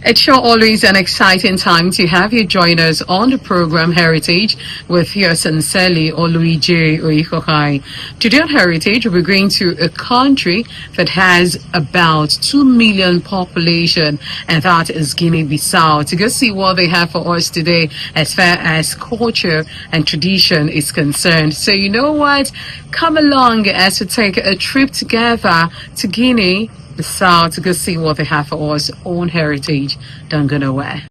It's sure always an exciting time to have you join us on the program Heritage with your sincerely Oluije Oikokai. Today on Heritage, we're going to a country that has about 2 million population, and that is Guinea-Bissau, to go see what they have for us today as far as culture and tradition is concerned. So you know what? Come along as we take a trip together to Guinea-Bissau to go see what they have for us on Heritage. Don't go nowhere.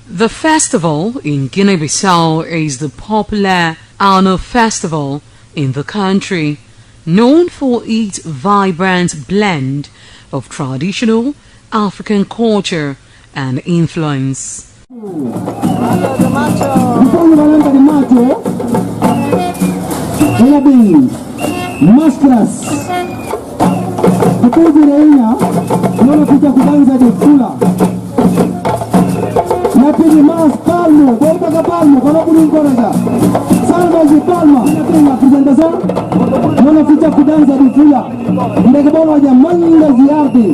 The festival in Guinea-Bissau is the popular annual festival in the country, known for its vibrant blend of traditional African culture and influence. Máscaras. Depois de rainha, não fica com dança de fula. Na pede mais palmo, volta com palmo, para não encorajar. Salvas de palma, na apresentação, não fica com dança de fula. Ainda que bom haja mangas de arte,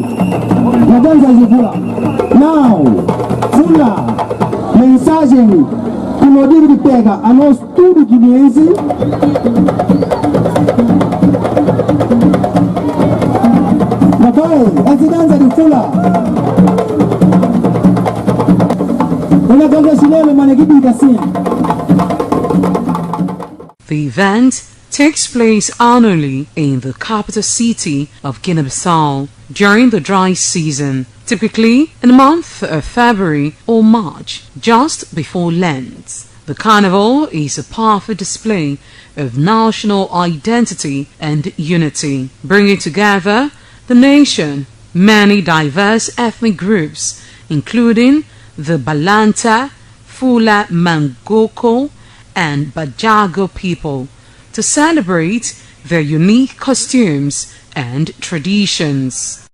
na dança de fula. Now, fula, mensagem que o Modiro pega a nós tudo guineense. The event takes place annually in the capital city of Guinea-Bissau during the dry season, typically in the month of February or March, just before Lent. The carnival is a powerful display of national identity and unity, bringing together the nation, many diverse ethnic groups, including the Balanta, Fula, Mangoko, and Bajago people, to celebrate their unique costumes and traditions.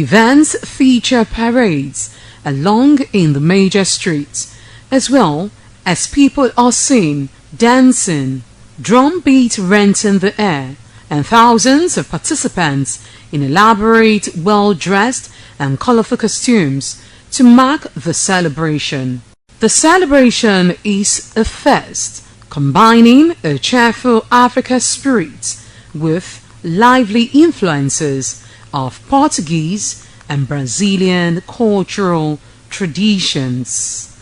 events feature parades along in the major streets, as well as people are seen dancing, drum beat renting the air, and thousands of participants in elaborate, well-dressed and colorful costumes to mark the celebration. The celebration is a fest combining a cheerful African spirit with lively influences of Portuguese and Brazilian cultural traditions.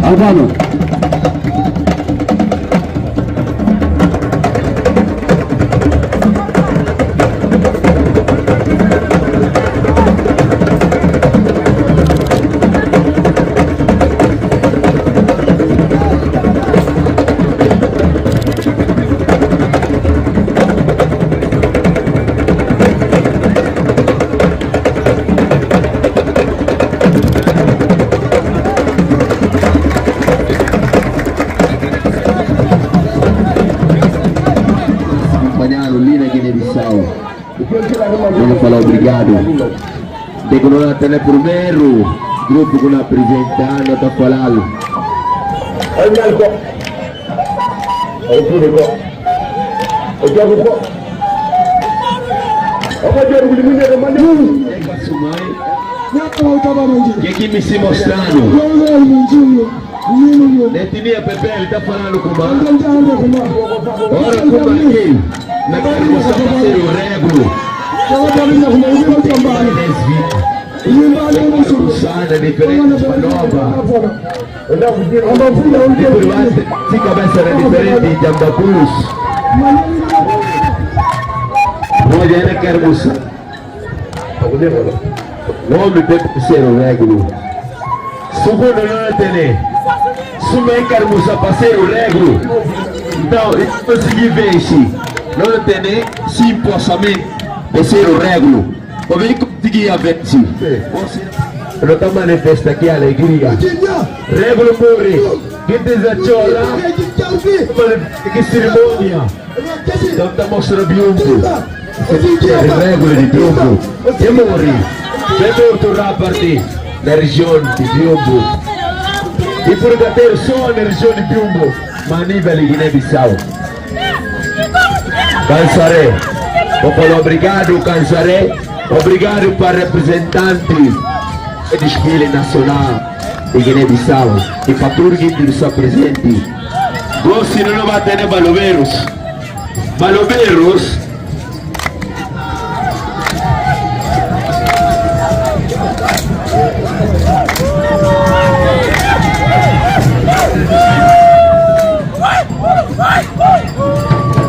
Albano. Voglio falar obrigado. Tem que não ter primeiro grupo que não apresentando está falando. Olha o copo. Olha o copo. Olha o copo. Olha que me se mostrando. Netinia Pepe, ele está falando com o ora como aqui. Na pergunta parceiro Rego. Usada diferente manobra. Se cabeça era diferente de Ambapus. Hoje ainda quero mostrar. O homem tem parceiro Rego. Segundo não tem. Se eu quero mostrar parceiro Rego. Então, eu consegui vencer. Não tem simplesmente parceiro Regulo. Como é que conseguia vencer? Não está manifesta aqui a alegria. Regulo morre. Que desachola. Que cerimônia. Não está mostrando biombo. Regulo de biombo. E morre. Vem tornar a partir da região de biombo. E por ter só na região de biombo. Manível e Guiné-Bissau. Cansaré, popolo obrigado, Cansaré, obrigado para representante do desfile nacional de Guiné-Bissau e para tudo que está presente. Gosto não vai ter balobeiros. Balobeiros.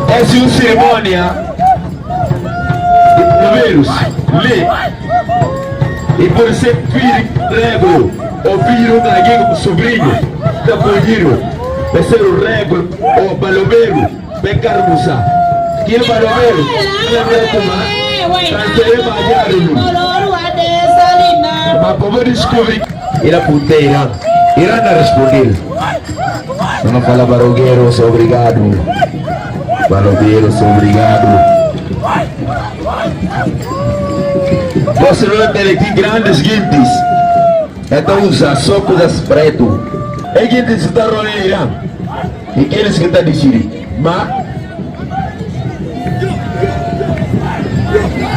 Essa é uma cerimônia de bombeiros, lê. E por ser filho Regulo, ou filho de alguém como sobrinho, da Polguiro, vai ser o Regulo, ou Balobeiro, bem carmuça. Que é Balobeiro? Ele é como transferir Magiaro. Mas como descobrir, ele apontei Irã. Irã não respondeu. Não fala Barogueiros, obrigado. Balobeiros, obrigado. Você não tem aqui grandes guintes. Então usa só coisas preto. É guintes que está rolando. E aqueles que estão decidindo. Mas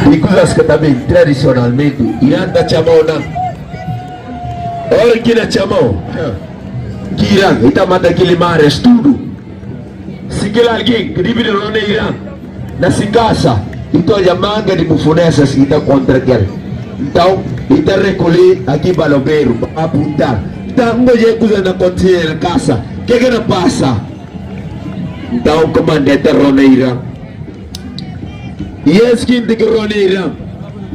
e coisas que também tradicionalmente Irã está chamando. Olha que ele chamou. Que Irã está matando aquele mar, tudo. Se aquele alguém que vive no Irã, nessa casa, então a manga de bufonessas que está contra aquele. Então, ele está recolher aqui balobeiro para apontar. Então, não é coisa na continha na casa. O que não passa? Então, o comandante Roneira E esse que tem que roneira,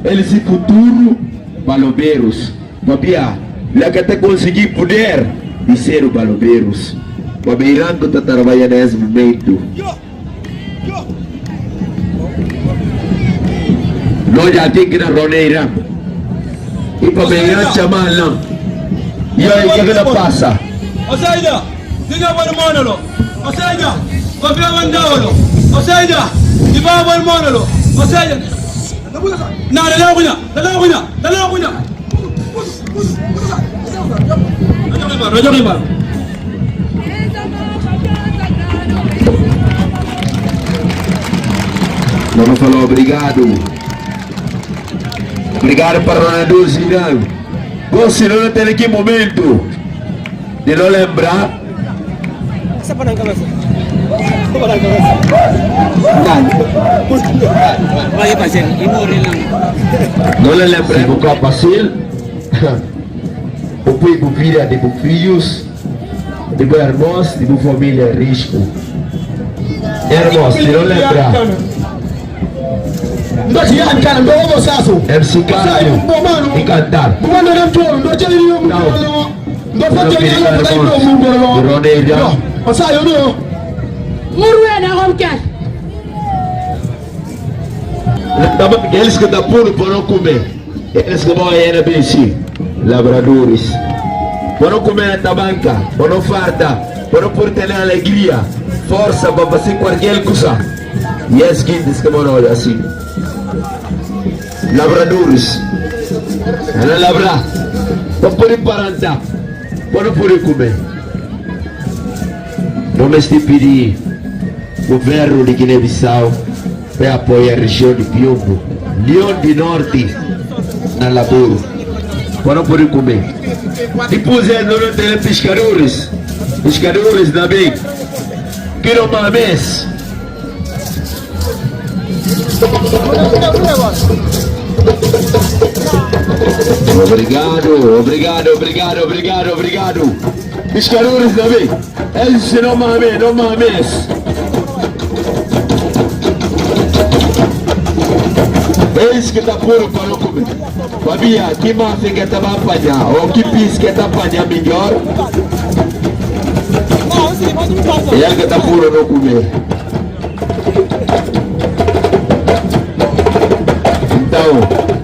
eles se futuro balobeiros. Babia, lá que até conseguir poder de ser o balobeiros. Babeiran que está trabalhando nesse momento. Nós já tem que ir na roneira. E babeiran chamar lá. E aí, o que ela passa? Osaida, diga bom monolo. Osaida, babia mandalo. Osaida, diga bom monolo. Osaida. Não, dala kunya. Raja Kibar. Vamos falar obrigado. Obrigado para Ronaldo Zidane. Você não tem aqui momento de não lembrar. Não lembrar do capacete. O povo filha de filhos, de irmãos, de família risco. Irmãos, se não lembrar. MC Caio e cantar. Eles que estão puro para não comer. Eles que vão aí na BC. Labradores. Para não comer na tabanca. Para não farta. Para não por ter alegria. Força para fazer qualquer coisa. E as quintas que vão olhar assim. Labradores. Ana labra. Para poder parantar. Para não poder comer. Vamos te pedir o governo de Guiné-Bissau para apoiar a região de Piombo, Leão de Norte, na laboro. Para não poder comer. Depois não tem pescadores. Pescadores também. Que não mames. Obrigado. Pescadores também. Eles não mames. Eles que está puro para não comer. Babia, que máfia que está para apanhar? Ou que pis que está para apanhar melhor? Ele que está puro não comer. Então,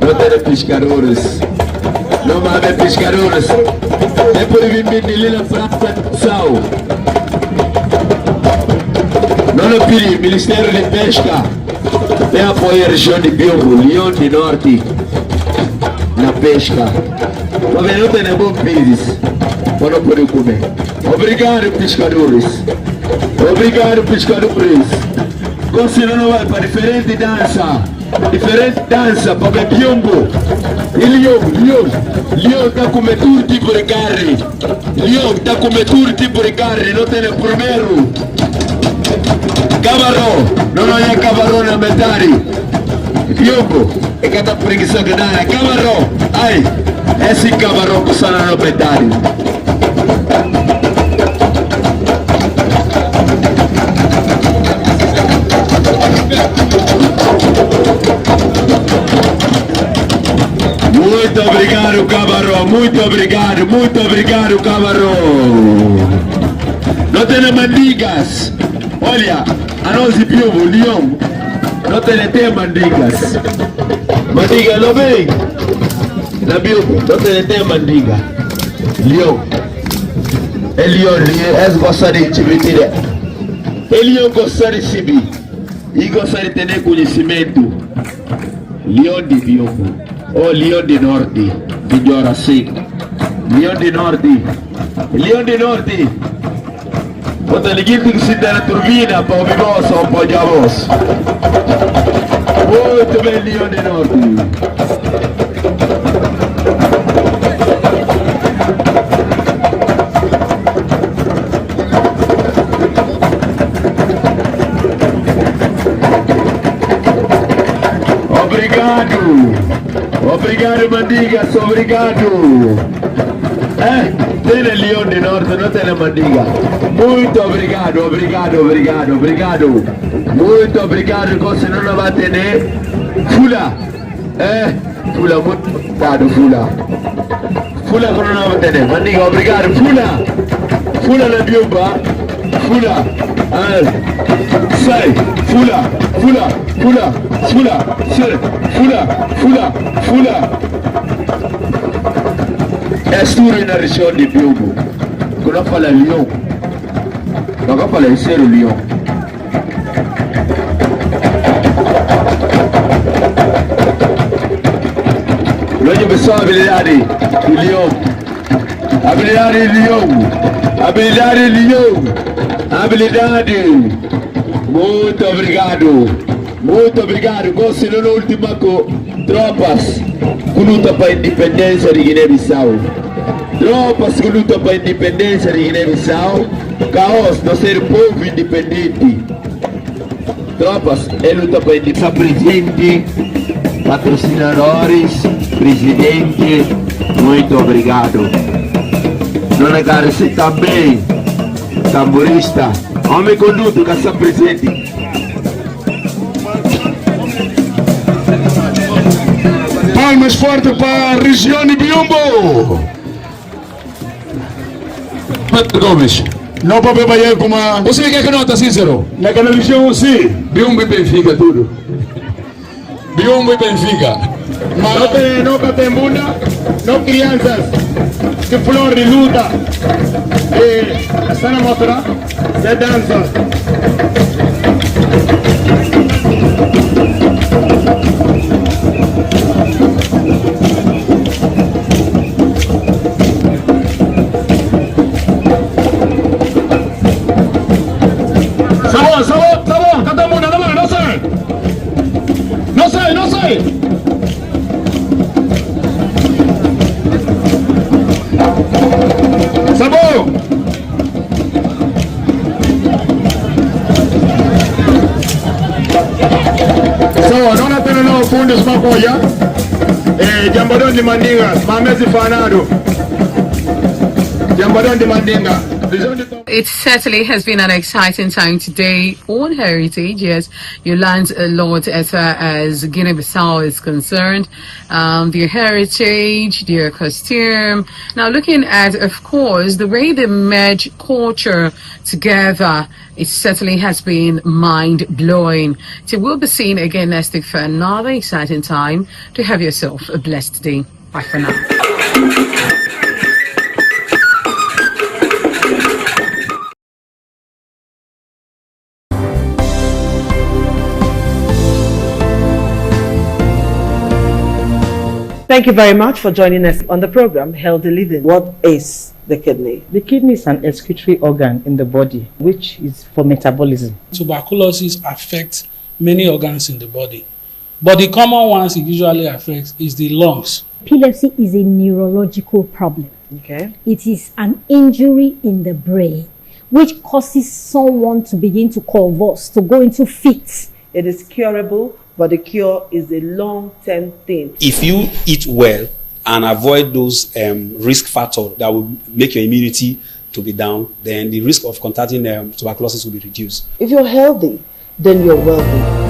não tem pescadores. Não mames pescadores. É por vir ali na praça de Sal. Não pedi, Ministério de Pesca. Vem apoiar a região de Piombo, Leão de Norte, na pesca. Mas não tem bom pires para não poder comer. Obrigado, pescadores. Você não vai para diferente dança para ver Piombo. E Leão está comendo todo tipo de carne. Não tem primeiro. Camarão, não é camarão na metade. Piombo, é que está preguiça que dá. Camarão, ai, esse camarão que está na metade. Muito obrigado, camarão. Muito obrigado, camarão. Não tem mandigas. Olha, a nós de Piombo, Leão, não tem mandigas. Mandiga não vem. Na Piombo, não tem mandiga. Leão. É Leão, eles gostam de subir. Leão gosta de subir. E gosta de ter conhecimento. Leão de Piombo. Ou Leão de Norte. Melhor assim. Leão de Norte. Quando ninguém tem que se dar a turbina para ouvir voz ou pode a voz. Muito bem, Leão de Norte. Obrigado, mandigas, obrigado. Tene Leão de Norte, não tem Mandiga. Muito obrigado, obrigado, obrigado, obrigado. Muito obrigado, você não vai ter. Fula, Fula, muito obrigado, Fula. Fula, quando não vai ter. Mandiga, obrigado, Fula. Fula na Biumba. Fula, sai, Fula, Fula, Fula, Fula, Fula, Fula, Fula. É suru na região de Biumba. Quando fala Leão, não fala ser o Leão. Longe pessoal, habilidade do Leão. Habilidade do Leão. Habilidade do Leão. Habilidade. Muito obrigado. Muito obrigado. Gosto no último tropas que lutam para a independência de Guiné-Bissau. Tropas que lutam para a independência de Guiné-Bissau. Caos do ser povo independente. Tropas que lutam para a independência. Presidente, patrocinadores, presidente, muito obrigado. Dona Garcia também, tamborista, homem conduto, caça presente. Palmas fortes para a região de Biumbo. Gomes. Não para beber como a... Você quer que nota, Cícero? Naquela região, sim. Biumbo e Benfica, tudo. Biumbo e Benfica. Mas não tem bunda, não crianças. Que flor de luta. E essa na motora, se dança. Sabor, canta bunda, não sai. Não sai, não sai. Sabor. So, não tem no fundo de maconha. Jambadão de Mandinga, Mamesi Fanado. Jambadão de Mandinga. It certainly has been an exciting time today on Heritage. Yes, you learned a lot as far as Guinea-Bissau is concerned. Their heritage, their costume. Now looking at, of course, the way they merge culture together, it certainly has been mind-blowing. So we'll be seeing again next week for another exciting time. To have yourself a blessed day. Bye for now. Thank you very much for joining us on the program Healthy Living. What is the kidney? The kidney is an excretory organ in the body which is for metabolism. Tuberculosis affects many organs in the body, but the common ones it usually affects is the lungs. Epilepsy is a neurological problem. Okay. It is an injury in the brain which causes someone to begin to convulse, to go into fits. It is curable, but the cure is a long-term thing. If you eat well and avoid those risk factors that will make your immunity to be down, then the risk of contracting tuberculosis will be reduced. If you're healthy, then you're wealthy.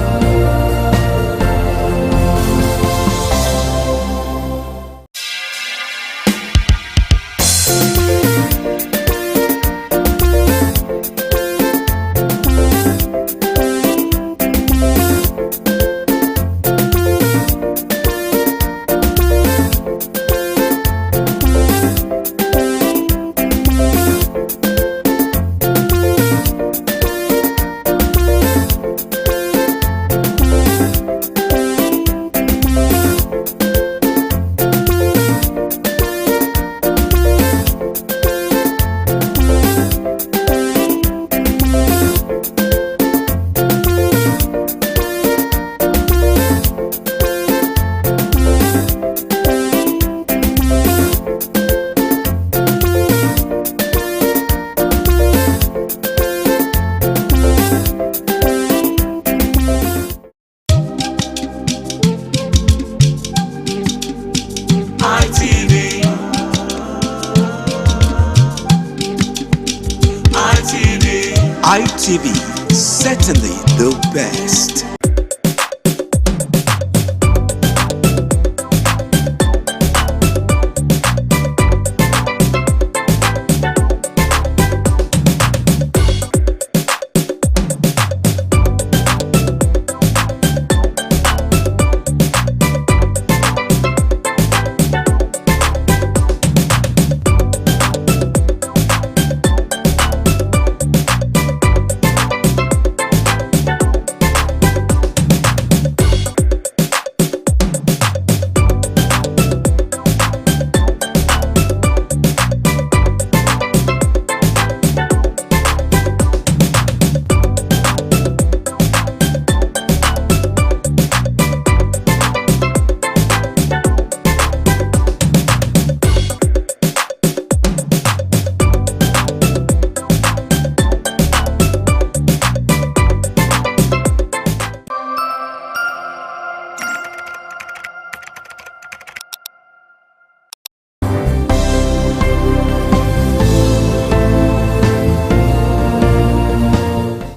ITV, certainly the best.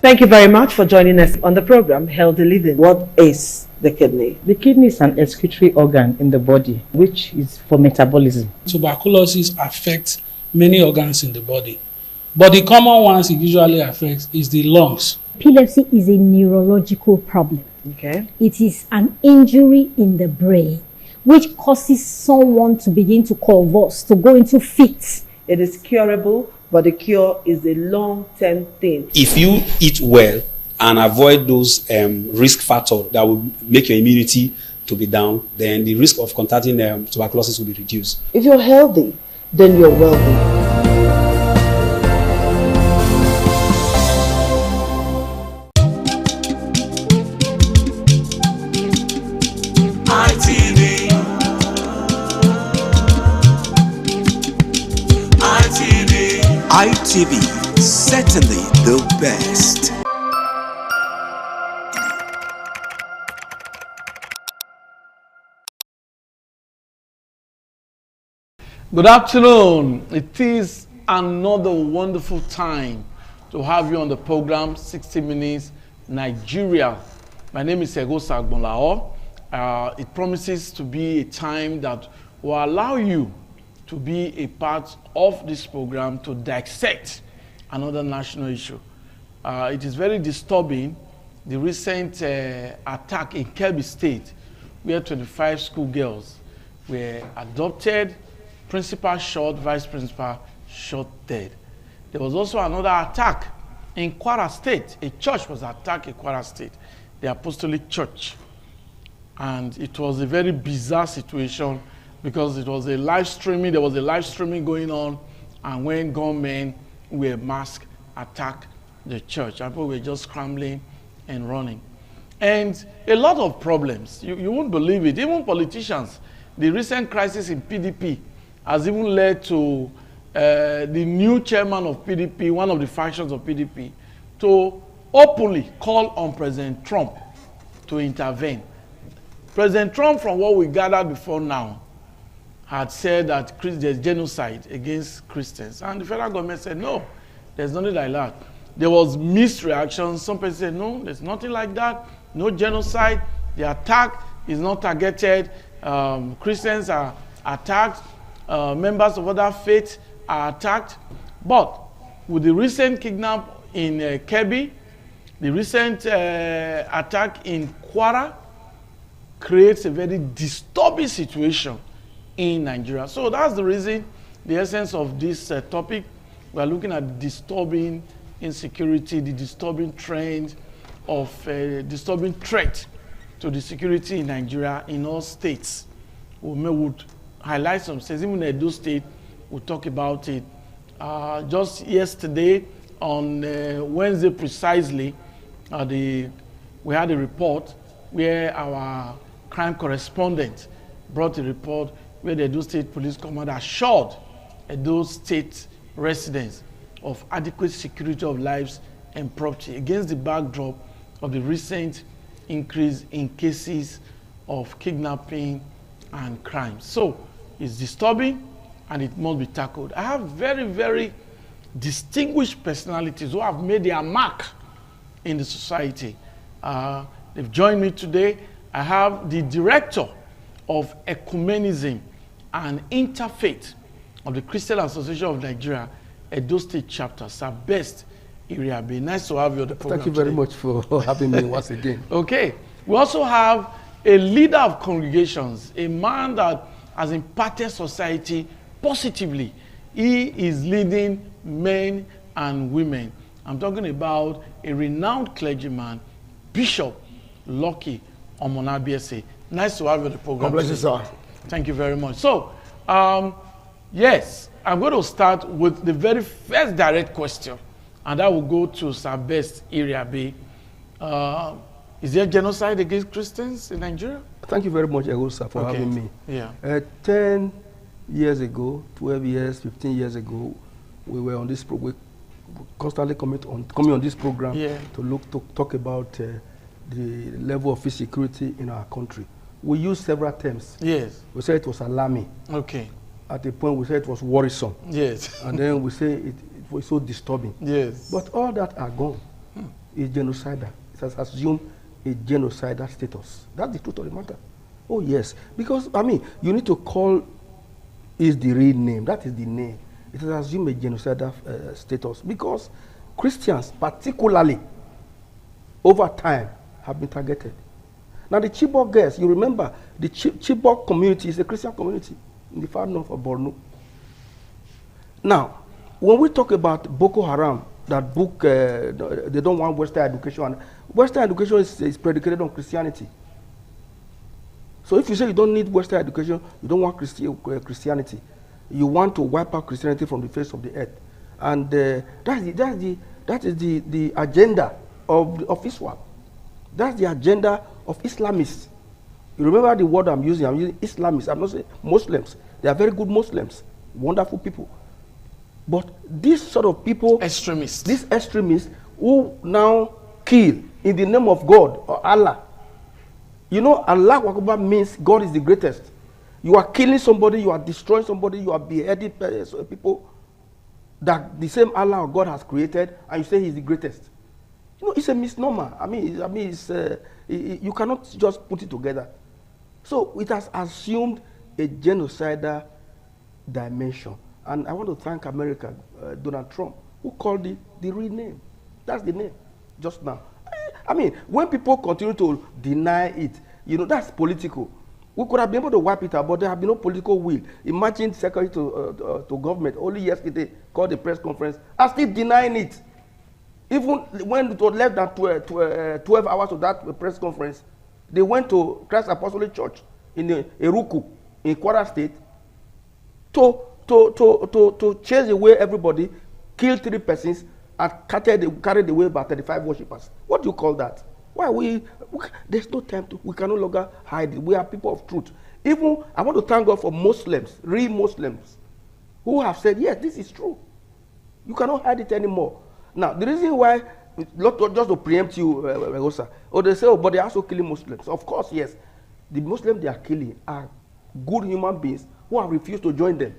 Thank you very much for joining us on the program Healthy Living. What is the kidney? The kidney is an excretory organ in the body which is for metabolism. Tuberculosis affects many organs in the body, but the common ones it usually affects is the lungs. Epilepsy is a neurological problem. Okay. It is an injury in the brain which causes someone to begin to convulse, to go into fits. It is curable, but the cure is a long-term thing. If you eat well and avoid those risk factors that will make your immunity to be down, then the risk of contracting tuberculosis will be reduced. If you're healthy, then you're wealthy. ITV, certainly the best. Good afternoon. It is another wonderful time to have you on the program 60 Minutes Nigeria. My name is Ego Sagbonlao. It promises to be a time that will allow you to be a part of this program to dissect another national issue. It is very disturbing, the recent attack in Kebbi State, where 25 schoolgirls were adopted, principal shot, vice principal shot dead. There was also another attack in Kwara State. A church was attacked in Kwara State, the Apostolic Church. And it was a very bizarre situation because it was a live streaming, there was a live streaming going on, and when gunmen were masked, attacked the church, and people were just scrambling and running. And a lot of problems, you won't believe it, even politicians. The recent crisis in PDP has even led to the new chairman of PDP, one of the factions of PDP, to openly call on President Trump to intervene. President Trump, from what we gathered before now, had said that there's genocide against Christians. And the federal government said, no, there's nothing like that. There was mixed reactions. Some people said, no, there's nothing like that. No genocide. The attack is not targeted. Christians are attacked. Members of other faiths are attacked. But with the recent kidnap in Kebbi, the recent attack in Kwara creates a very disturbing situation in Nigeria. So that's the reason, the essence of this topic. We are looking at the disturbing insecurity, the disturbing trend of disturbing threat to the security in Nigeria in all states. We would highlight some states, even in Edo State, we'll talk about it. Just yesterday, on Wednesday precisely, we had a report where our crime correspondent brought a report where the Edo State Police Command assured Edo State residents of adequate security of lives and property against the backdrop of the recent increase in cases of kidnapping and crime. So it's disturbing and it must be tackled. I have very, very distinguished personalities who have made their mark in the society. They've joined me today. I have the director of Ecumenism and Interfaith of the Christian Association of Nigeria, Edo State Chapter, Sir Best Iriabe. Nice to have you on the program. Thank you very much for having me once again. Okay. We also have a leader of congregations, a man that has impacted society positively. He is leading men and women. I'm talking about a renowned clergyman, Bishop Lucky Omonabiese. Nice to have you on the program. God bless you, sir. Thank you very much. So, yes, I'm going to start with the very first direct question, and that will go to Sir Best Iriabe. Is there genocide against Christians in Nigeria? Thank you very much, Egosa, for having me. Yeah. 10 years ago, 12 years, 15 years ago, we were on this program. We constantly coming on this program to talk about the level of insecurity in our country. We used several terms. Yes. We said it was alarming. Okay. At a point, we said it was worrisome. Yes. And then we say it was so disturbing. Yes. But all that are gone. It's genocidal. It has assumed a genocidal status. That's the truth of the matter. Oh, yes. Because, I mean, you need to call is the real name. That is the name. It has assumed a genocidal status because Christians, particularly, over time, have been targeted. Now, the Chibok girls, you remember, the Chibok community is a Christian community in the far north of Borno. Now, when we talk about Boko Haram, that book, they don't want Western education. Western education is predicated on Christianity. So if you say you don't need Western education, you don't want Christianity, you want to wipe out Christianity from the face of the earth. And that is the agenda of Islam. That's the agenda of Islamists. You remember the word I'm using Islamists. I'm not saying Muslims. They are very good Muslims, wonderful people. But these sort of people, extremists, these extremists who now kill in the name of God or Allah. You know, Allah Akbar means God is the greatest. You are killing somebody, you are destroying somebody, you are beheading people that the same Allah or God has created, and you say He's the greatest. You know, it's a misnomer. I mean, it's, you cannot just put it together. So it has assumed a genocidal dimension. And I want to thank America, Donald Trump, who called it the real name. That's the name, just now. I mean, when people continue to deny it, you know, that's political. We could have been able to wipe it out, but there have been no political will. Imagine Secretary to government only yesterday called a press conference and still denying it. Even when it was less than 12 hours of that press conference, they went to Christ Apostolic Church in Eruku, in Kwara State, to chase away everybody, kill 3 persons, and carried away about 35 worshippers. What do you call that? Why there's no time we can no longer hide it. We are people of truth. Even, I want to thank God for Muslims, real Muslims, who have said, yes, this is true. You cannot hide it anymore. Now, the reason why, just to preempt you, or they say, oh, but they are also killing Muslims. Of course, yes. The Muslims they are killing are good human beings who have refused to join them.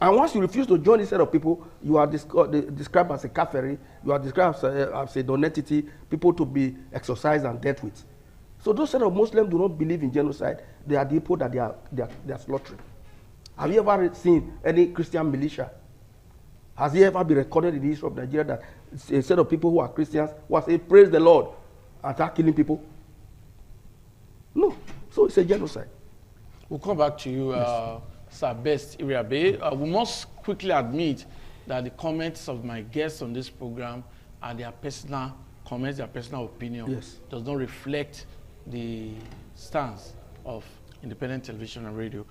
And once you refuse to join this set of people, you are described as a kafiri, you are described as a non-entity, people to be exorcised and dealt with. So those set of Muslims do not believe in genocide. They are the people that they are slaughtering. Have you ever seen any Christian militia? Has it ever been recorded in the history of Nigeria that a set of people who are Christians who are saying, praise the Lord, and start killing people? No. So it's a genocide. We'll come back to you, yes. Sir Best Iriabe. We must quickly admit that the comments of my guests on this program are their personal comments, their personal opinion. Yes. Does not reflect the stance of independent television and radio.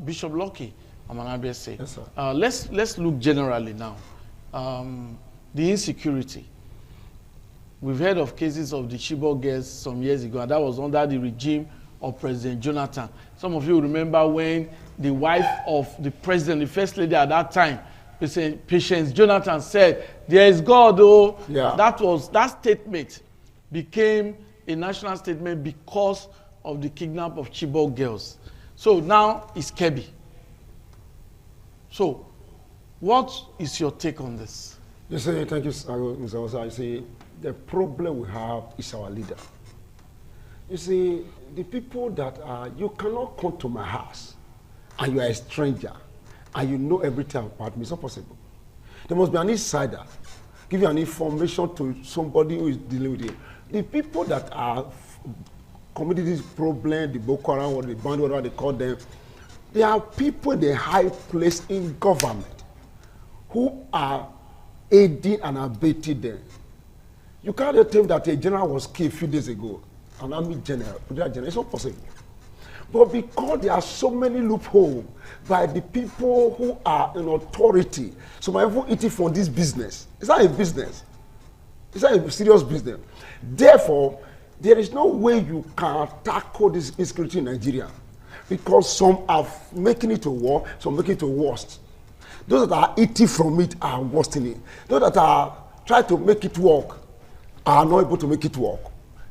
Bishop Lucky Omonabiese. Yes, sir. Let's look generally now. The insecurity. We've heard of cases of the Chibok girls some years ago, and that was under the regime of President Jonathan. Some of you remember when the wife of the president, the first lady at that time, Patience Jonathan, said, there is God, oh. Yeah. That statement became a national statement because of the kidnap of Chibok girls. So now it's Kebbi. So What is your take on this? You see, thank you, Mr. Osa. You see, the problem we have is our leader. You see, the people that are, you cannot come to my house and you are a stranger and you know everything about me. It's not possible. There must be an insider, give you an information to somebody who is dealing with it. The people that are committing this problem, the Boko Haram or the band, whatever they call them, they are people in the high place in government who are aiding and abetting them. You can't tell me that a general was killed a few days ago, an army general, it's not possible. But because there are so many loopholes by the people who are in authority, so my people eating from this business. It's not a business. It's not a serious business. Therefore, there is no way you can tackle this insecurity in Nigeria, because some are making it to war, some making it to worse. Those that are eating from it are worsening it. Those that are trying to make it work are not able to make it work.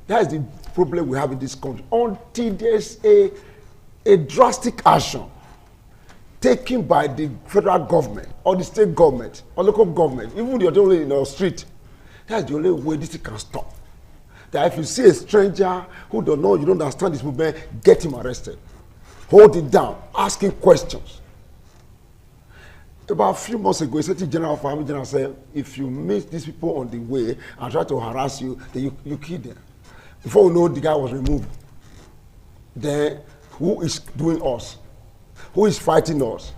That is the problem we have in this country. Until there's a drastic action taken by the federal government or the state government or local government, even the authority in the street, that's the only way this can stop. That if you see a stranger who don't know, you don't understand this movement, get him arrested. Hold it down, ask him questions. About a few months ago, a certain general of army general said, if you meet these people on the way and try to harass you, then you kill them. Before we know, the guy was removed. Then, who is doing us? Who is fighting us?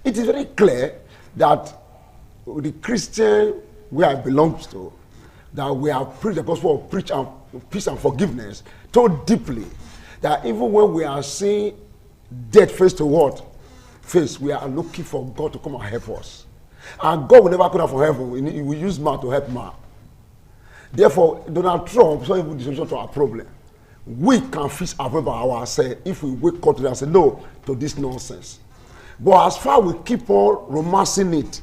It is very clear that the Christian where I belong to, that we have preached the gospel of peace and forgiveness so deeply that even when we are seeing death face to what? Face, we are looking for God to come and help us. And God will never come down from heaven. He will use man to help man. Therefore, Donald Trump is not even the solution to our problem. We can fix our problem by ourselves if we wake up today and say no to this nonsense. But as far as we keep on romancing it,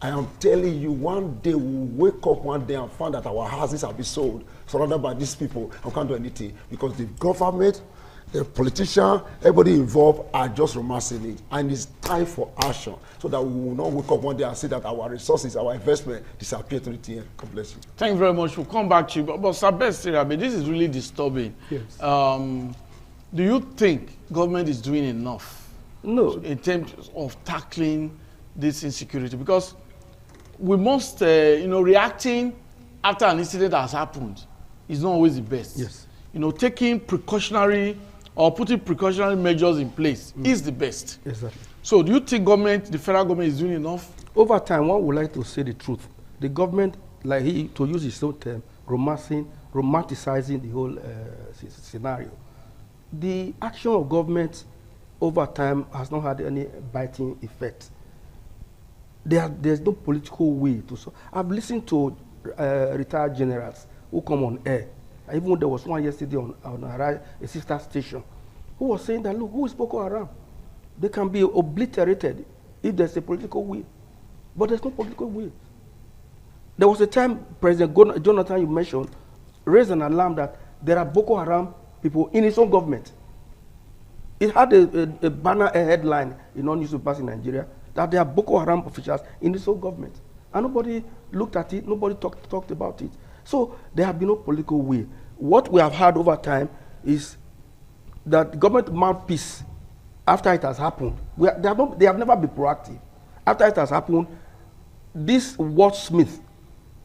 I am telling you, one day we'll wake up one day and find that our houses have been sold, surrounded by these people, and can't do anything because the government, the politician, everybody involved are just romancing it. And it's time for action so that we will not wake up one day and see that our resources, our investment disappear to the end. God bless you. Thank you very much. We'll come back to you. But Sir Best, I mean, this is really disturbing. Yes. Do you think government is doing enough? No. In terms of tackling this insecurity? Because we must, reacting after an incident has happened is not always the best. Yes. Taking precautionary or putting precautionary measures in place is the best. Exactly. So do you think the federal government is doing enough? Over time, one would like to say the truth. The government, to use his own term, romanticizing the whole scenario. The action of government over time has not had any biting effect. There's no political will to solve. I've listened to retired generals who come on air. Even there was one yesterday on a sister station who was saying that, look, who is Boko Haram? They can be obliterated if there's a political will. But there's no political will. There was a time President Jonathan, you mentioned, raised an alarm that there are Boko Haram people in his own government. It had a banner, a headline in all newspapers in Nigeria that there are Boko Haram officials in his own government. And nobody looked at it, nobody talked about it. So there have been no political will. What we have had over time is that government mouthpiece, after it has happened, they have never been proactive. After it has happened, this wordsmith,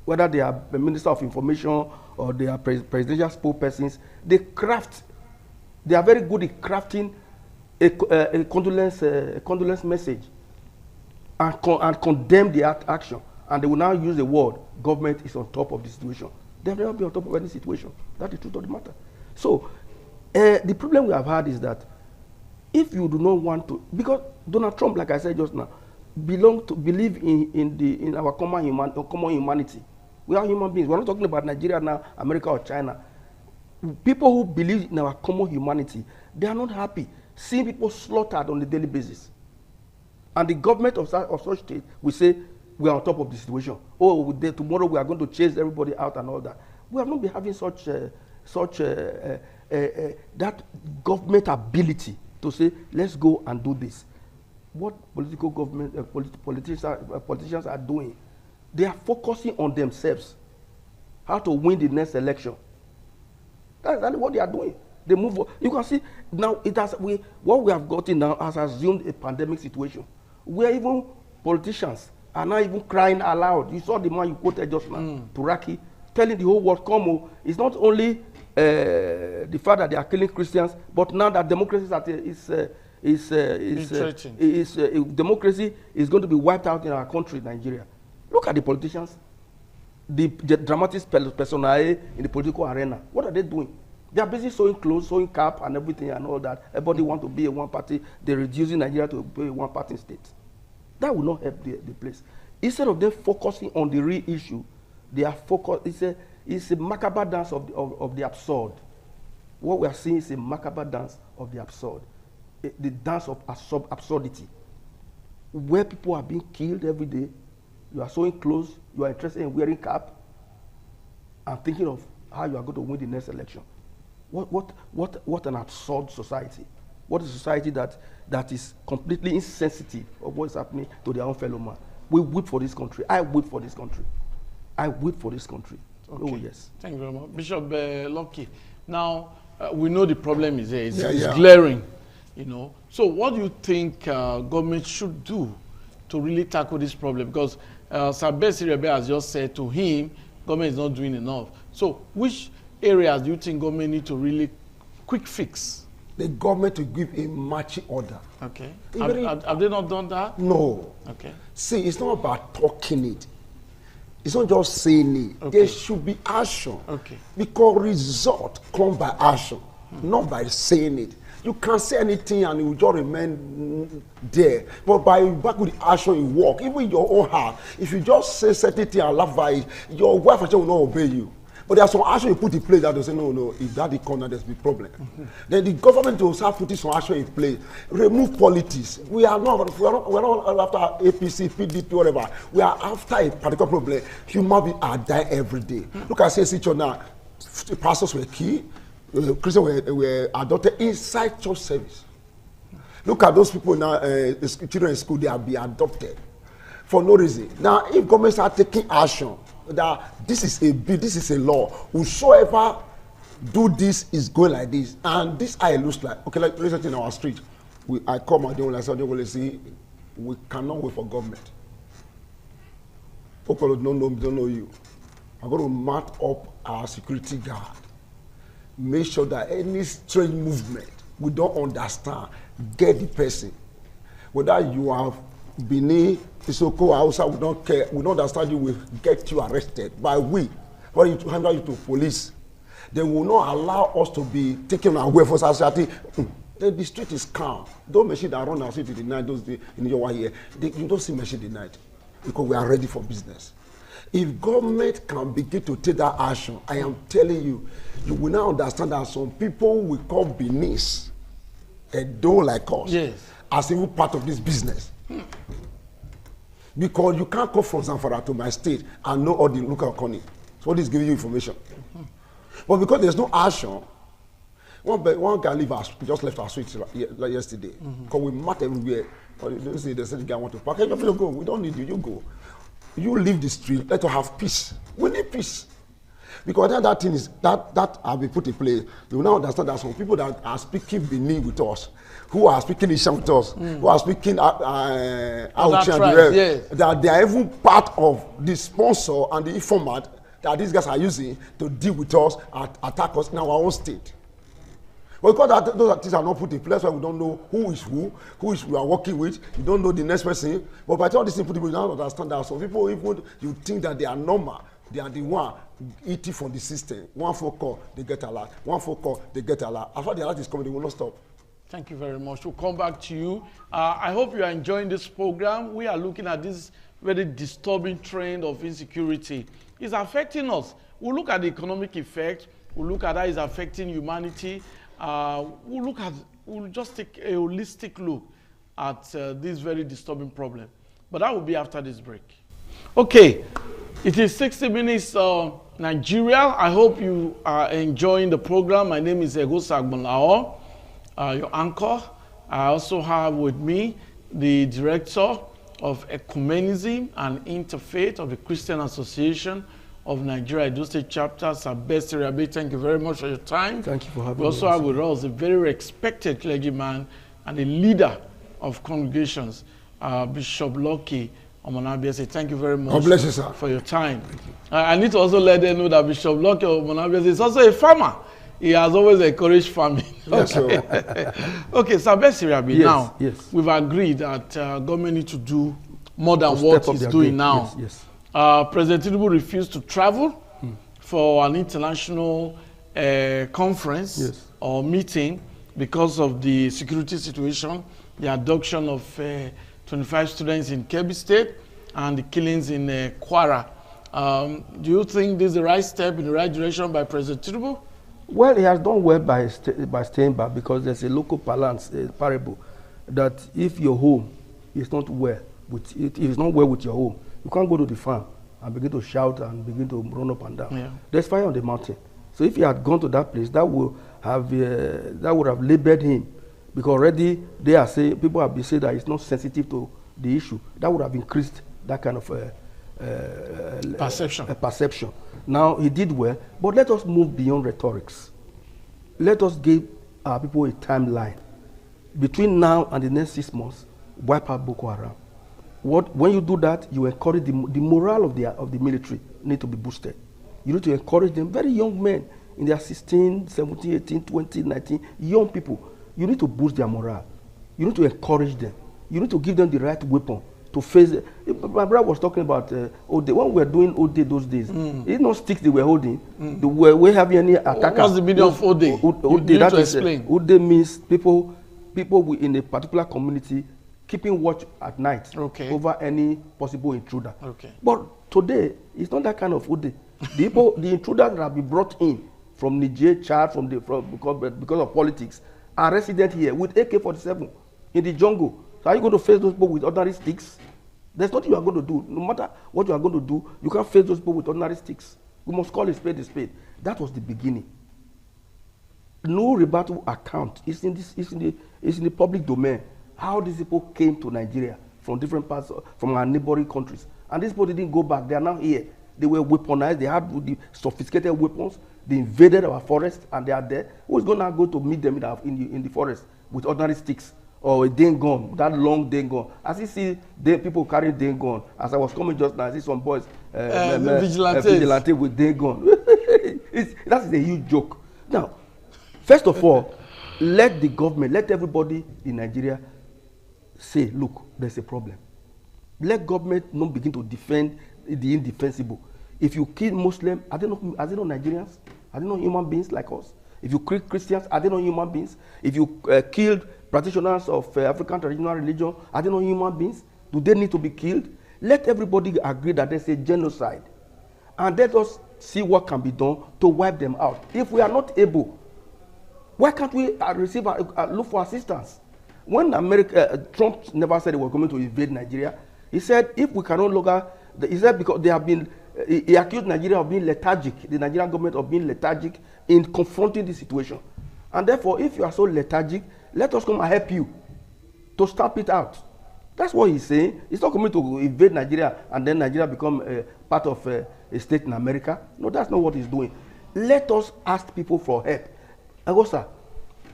whether they are the Minister of Information or they are presidential spokespersons, they are very good at crafting a condolence message and condemn the action. And they will now use the word, government is on top of the situation. They have never been on top of any situation. That's the truth of the matter. So, the problem we have had is that if you do not want to, because Donald Trump, like I said just now, believe in our common humanity. We are human beings. We're not talking about Nigeria now, America or China. People who believe in our common humanity, they are not happy seeing people slaughtered on a daily basis. And the government of such state will say, we are on top of the situation. Oh, tomorrow we are going to chase everybody out and all that. We have not been having that government ability to say, let's go and do this. what political government, politicians are doing. They are focusing on themselves, how to win the next election. That's exactly what they are doing. They move. You can see now what we have gotten now has assumed a pandemic situation, where even politicians are not even crying aloud. You saw the man you quoted just now, Turaki, telling the whole world, "Come on!" It's not only the fact that they are killing Christians, but now that democracy democracy is going to be wiped out in our country, Nigeria. Look at the politicians, the dramatic personae in the political arena. What are they doing? They are busy sewing clothes, sewing cap, and everything and all that. Everybody want to be a one party. They're reducing Nigeria to be a one party state. That will not help the place. Instead of them focusing on the real issue, they are focused. It's a macabre dance of the absurd. What we are seeing is a macabre dance of the absurd, the dance of absurdity, where people are being killed every day. You are sewing clothes. You are interested in wearing cap, and thinking of how you are going to win the next election. What an absurd society. What a society that is completely insensitive of what is happening to their own fellow man. We weep for this country. I weep for this country. I weep for this country. Okay. Oh, yes. Thank you very much. Bishop Lucky. Now, we know the problem is there. It's glaring, you know. So what do you think government should do to really tackle this problem? Because Sabesi Rebe has just said to him, government is not doing enough. So which areas do you think government need to really quick fix? The government to give a marching order. Okay. Have they not done that? No. Okay. See, it's not about talking it. It's not just saying it. Okay. There should be action. Okay. Because result comes by action, not by saying it. You can't say anything and it will just remain there. But back with the action, you walk. Even in your own heart, if you just say certain thing and laugh by it, your wife will not obey you. But there's some action you put in place that will say, no, if that is corner, there's a big problem. Then the government will start putting some action in place. Remove politics. We are not after APC, PDP, whatever. We are after a particular problem. Human beings are dying every day. Look at CSC now. The pastors were key. Christians were adopted inside church service. Look at those people now, children in school, they are being adopted for no reason. Now, if government start taking action, that this is a bill, this is a law, whosoever do this is going like this, and this I looks like, okay, like recently in our street, I come out there and I said, see, we cannot wait for government. People don't know you. I'm going to mark up our security guard. Make sure that any strange movement we don't understand, get the person. Whether you have Benin, Isoko, Hausa, we don't care. We don't understand you, will get you arrested. But when you handle you to police, they will not allow us to be taken away from society. The street is calm. Don't machine that run our street in the night, those days in your here. You don't see machine in the night because we are ready for business. If government can begin to take that action, I am telling you, you will now understand that some people will call Benin and don't like us as even part of this business. Because you can't come from Zamfara to my state and know all the local economy. So this is giving you information. But because there's no action, one guy just left our street yesterday. Because we marked everywhere. They said the guy want to park. Hey, you go. We don't need you. You go. You leave the street. Let us have peace. We need peace. Because then that thing is that have been put in place. You will now understand that some people that are speaking Benin with us, who are speaking Isham with us, who are speaking that they are even part of the sponsor and the informant that these guys are using to deal with us and attack us in our own state. But because those things are not put in place, where we don't know who is who is we are working with, you don't know the next person. But by the time these things put in place, you now understand that some people, even you think that they are normal, they are the one eating from the system. One phone call, they get alert. One phone call, they get alert. After the alert is coming, they will not stop. Thank you very much. We'll come back to you. I hope you are enjoying this program. We are looking at this very disturbing trend of insecurity. It's affecting us. We'll look at the economic effect. We'll look at how it's affecting humanity. We'll just take a holistic look at this very disturbing problem. But that will be after this break. Okay, it is 60 Minutes Nigeria. I hope you are enjoying the program. My name is Egosa Agbonlao, your anchor. I also have with me the director of Ecumenism and Interfaith of the Christian Association of Nigeria, Edo State Chapter. Sir Best Iriabe, thank you very much for your time. Thank you for having me. We also have with us a very respected clergyman and a leader of congregations, Bishop Lucky Omonabiese. Thank you very much. God bless you, sir. For your time. I need to also let them know that Bishop Lucky Omonabiese is also a farmer. He has always encouraged farming. Yes, Okay, Sir Best Iriabe, Yes, now yes. we've agreed that government need to do more than To what step up it's their doing game. now. Yes, President Tinubu refused to travel for an international conference or meeting because of the security situation, the abduction of 25 students in Kebbi State and the killings in Kwara. Do you think this is the right step in the right direction by President Tinubu? Well, he has done well by staying back, because there's a local parable that if your home is not well with your home, you can't go to the farm and begin to shout and begin to run up and down. Yeah. There's fire on the mountain. So if he had gone to that place, that would have labeled him, because already they are saying, people have been saying that he's not sensitive to the issue. That would have increased that kind of perception. Now he did well, but let us move beyond rhetorics. Let us give our people a timeline. Between now and the next 6 months, wipe out Boko Haram. When you do that, you encourage the morale of the military need to be boosted. You need to encourage them, very young men in their 16, 17, 18, 20, 19, young people. You need to boost their morale. You need to encourage them. You need to give them the right weapon to face it. My brother was talking about Ode. When we were doing Ode those days, it's not sticks they were holding. We having any attackers. What's the meaning of Ode? Ode, You that need to is, explain. Ode means people in a particular community keeping watch at night over any possible intruder. Okay. But today, it's not that kind of Ode. The intruders that have been brought in from Niger, Chad, because of politics, are resident here with AK-47 in the jungle. So are you going to face those people with ordinary sticks? There's nothing you are going to do. No matter what you are going to do, you can't face those people with ordinary sticks. We must call a spade a spade. That was the beginning. No rebuttal account. It's in the public domain. How these people came to Nigeria from different parts, from our neighboring countries. And these people didn't go back. They are now here. They were weaponized. They had the sophisticated weapons. They invaded our forest, and they are there. Who's going to go to meet them in the forest with ordinary sticks? Or a Dengon, that long Dengon. As you see people carrying Dengon, as I was coming just now, I see some boys vigilante with Dengon. That is a huge joke. Now, first of all, let the government, let everybody in Nigeria say, look, there's a problem. Let government not begin to defend the indefensible. If you kill Muslims, are they not Nigerians? Are they not human beings like us? If you kill Christians, are they not human beings? If you killed practitioners of African traditional religion, are they not human beings? Do they need to be killed? Let everybody agree that there's a genocide. And let us see what can be done to wipe them out. If we are not able, why can't we look for assistance? When Trump never said he was going to invade Nigeria, he said if we cannot longer, he said because they have been, he accused Nigeria of being lethargic, the Nigerian government of being lethargic in confronting the situation. And therefore, if you are so lethargic, let us come and help you to stamp it out. That's what he's saying. He's not coming to invade Nigeria and then Nigeria become part of a state in America. No, that's not what he's doing. Let us ask people for help. Agosa,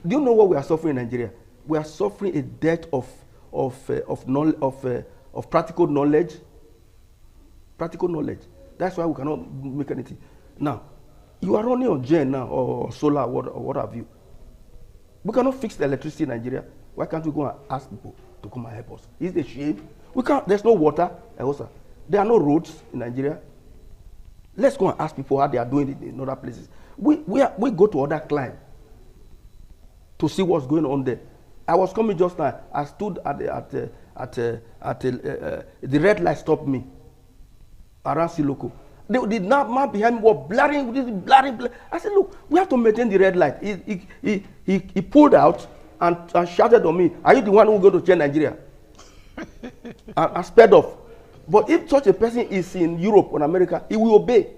do you know what we are suffering in Nigeria? We are suffering a debt of practical knowledge. Practical knowledge. That's why we cannot make anything. Now, you are running on gen now or solar or what have you. We cannot fix the electricity in Nigeria. Why can't we go and ask people to come and help us? Is it a shame? We can't. There's no water. There are no roads in Nigeria. Let's go and ask people how they are doing it in other places. We go to other climes to see what's going on there. I was coming just now. I stood at the red light stopped me around Siloko. The man behind me was blaring. I said, look, we have to maintain the red light. He pulled out and shouted on me, are you the one who will go to change Nigeria? and sped off. But if such a person is in Europe or America, he will obey.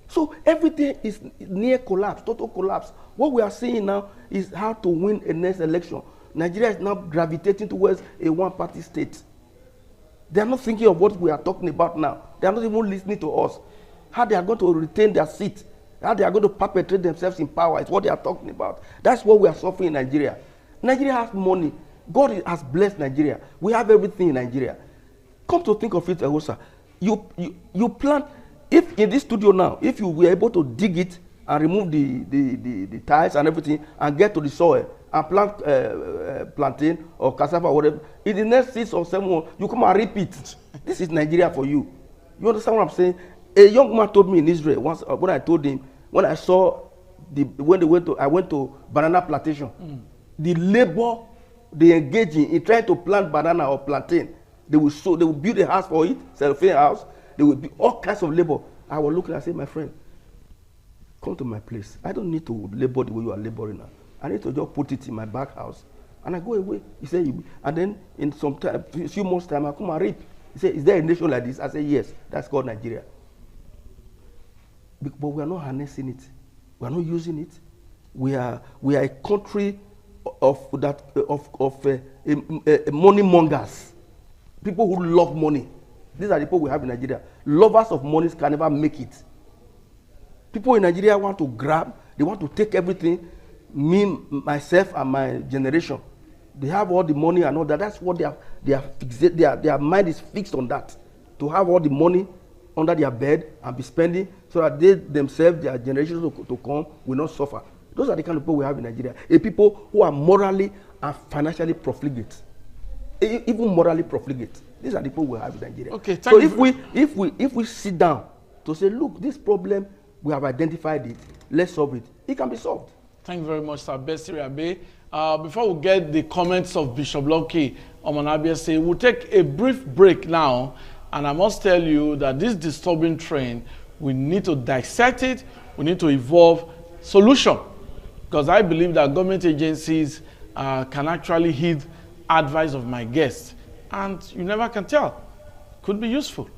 So everything is near collapse, total collapse. What we are seeing now is how to win a next election. Nigeria is now gravitating towards a one-party state. They are not thinking of what we are talking about now. They are not even listening to us. How they are going to retain their seat, how they are going to perpetrate themselves in power is what they are talking about. That's what we are suffering in Nigeria. Nigeria has money. God has blessed Nigeria. We have everything in Nigeria. Come to think of it, Ehosa, you plant, if in this studio now, if you were able to dig it and remove the tiles and everything and get to the soil and plant plantain or cassava or whatever, in the next 6 or 7 months, you come and repeat. This is Nigeria for you. You understand what I'm saying? A young man told me in Israel once, when I told him, when I saw, I went to banana plantation, the labor they engage in trying to plant banana or plantain, they will build a house for it, cellophane house, they will do all kinds of labor. I was looking, I said, my friend, come to my place. I don't need to labor the way you are laboring now. I need to just put it in my back house. And I go away. He said, and then in some time, a few months time, I come and reap. He said, is there a nation like this? I said, yes, that's called Nigeria. But we are not harnessing it. We are not using it. We are a country of money mongers. People who love money. These are the people we have in Nigeria. Lovers of money can never make it. People in Nigeria want to grab, they want to take everything, me, myself, and my generation. They have all the money and all that. That's what their mind is fixed on that. To have all the money under their bed and be spending so that they themselves, their generations to come, will not suffer. Those are the kind of people we have in Nigeria. A people who are morally and financially profligate. Even morally profligate. These are the people we have in Nigeria. Okay, so if we sit down to say, look, this problem, we have identified it, let's solve it. It can be solved. Thank you very much, Sir Besiri Abe. Before we get the comments of Bishop Lucky Omonabiase, we'll take a brief break now. And I must tell you that this disturbing trend, we need to dissect it. We need to evolve solution. Because I believe that government agencies can actually heed advice of my guests. And you never can tell. Could be useful.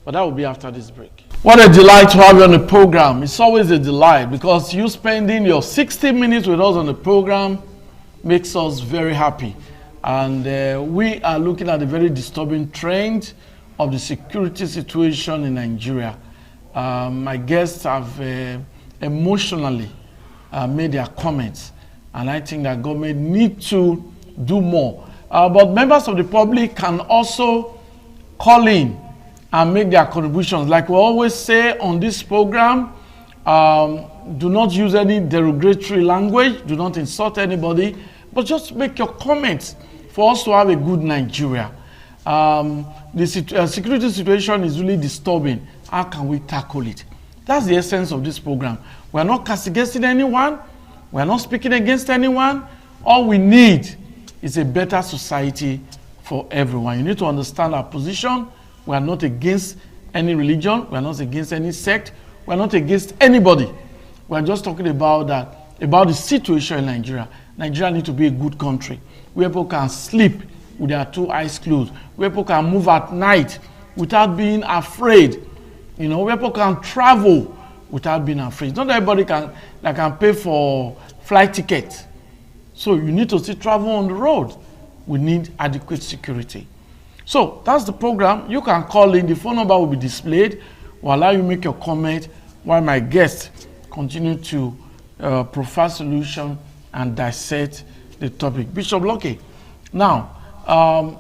But that will be after this break. What a delight to have you on the program. It's always a delight because you spending your 60 minutes with us on the program makes us very happy. And we are looking at a very disturbing trend of the security situation in Nigeria. My guests have emotionally made their comments, and I think that government need to do more. But members of the public can also call in and make their contributions. Like we always say on this program, do not use any derogatory language, do not insult anybody, but just make your comments for us to have a good Nigeria. The security situation is really disturbing. How can we tackle it? That's the essence of this program. We are not castigating anyone. We are not speaking against anyone. All we need is a better society for everyone. You need to understand our position. We are not against any religion. We are not against any sect. We are not against anybody. We are just talking about the situation in Nigeria. Nigeria needs to be a good country where people can sleep with their 2 eyes closed, where people can move at night without being afraid, where people can travel without being afraid. Not everybody can pay for flight tickets. So you need to still travel on the road. We need adequate security. So that's the program. You can call in. The phone number will be displayed. We'll allow you make your comment while my guests continue to provide solution and dissect the topic. Bishop Lucky, now,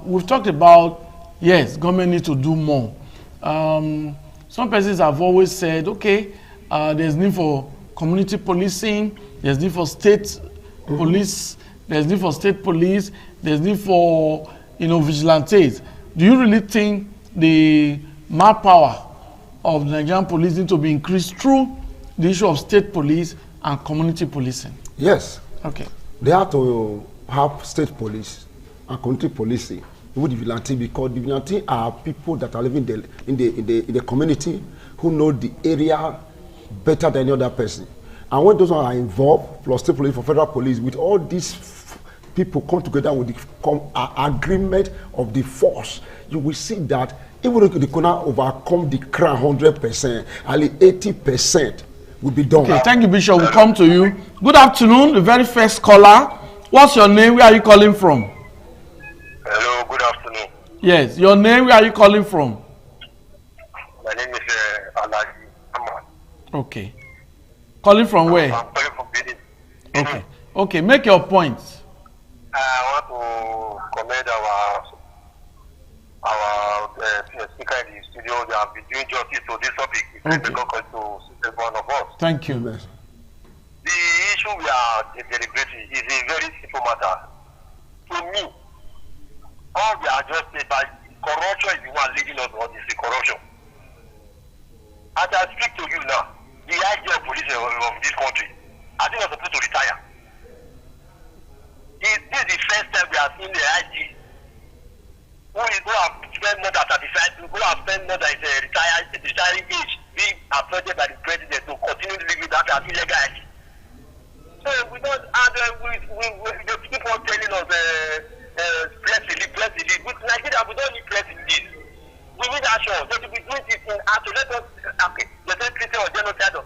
we've talked about, yes, government needs to do more. Some persons have always said, okay, there's need for community policing, there's need for state police, there's need for state police, there's need for, vigilantes. Do you really think the manpower of the Nigerian police need to be increased through the issue of state police and community policing? Yes. Okay. They have to have state police and community policing with the vigilante, because the vigilante are people that are living in the community who know the area better than any other person. And when those are involved, plus state police, for federal police, with all these people come together with the agreement of the force, you will see that even if they cannot overcome the crime 100%, only 80% will be done. Okay, thank you, Bishop. We'll come to you. Good afternoon, the very first caller What's your name? Where are you calling from? Hello, good afternoon. Yes, your name. Where are you calling from? My name is Alaji Ahmad. Okay. Calling from where? I'm calling from Benin. Okay. Okay, make your points. I want to commend our speaker in the studio. They have been doing justice to this topic. It's very difficult to one of us. Thank you. The issue we are deliberating is a very simple matter. To me, all we are just saying by corruption is the one leading us on this corruption. As I speak to you now, the IG of police of this country, I think we're supposed to retire. This is the first time we are seeing the IG who is going to spend more than 35, who have spent more than retiring age, being appointed by the president to continue living that as illegal IG. So we don't, and they keep on telling us press release. With Nigeria, we don't need press release. We need action. They should be doing this in action. Let us, okay, they say Christian or genocide.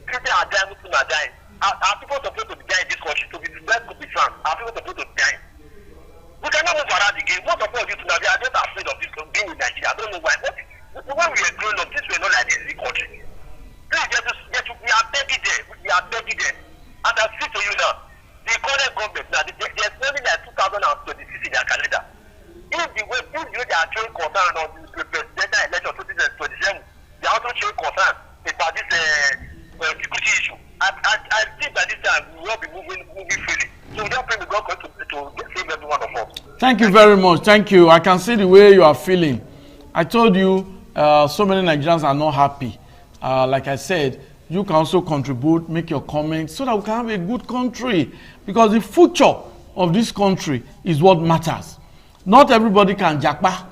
Christian are dying, Muslims are dying. Are people supposed to be dying in this country? To be blessed to be France. Are people supposed to be dying? We cannot move around again. Most of us used to now, they are just afraid of this being in Nigeria. I don't know why. When we were growing up, this were not like this in the country. Please, we are begging there. We are begging there. And I speak to you now, the current government now, there's only like 2026 in their calendar. If the way they are showing concern on the presidential election 2027, they are also showing concern about this security issue. I think that this time we will be moving freely. So we don't pray with God to save every one of us. Thank you very much. Thank you. I can see the way you are feeling. I told you so many Nigerians are not happy. Like I said, you can also contribute, make your comments so that we can have a good country. Because the future of this country is what matters. Not everybody can japa.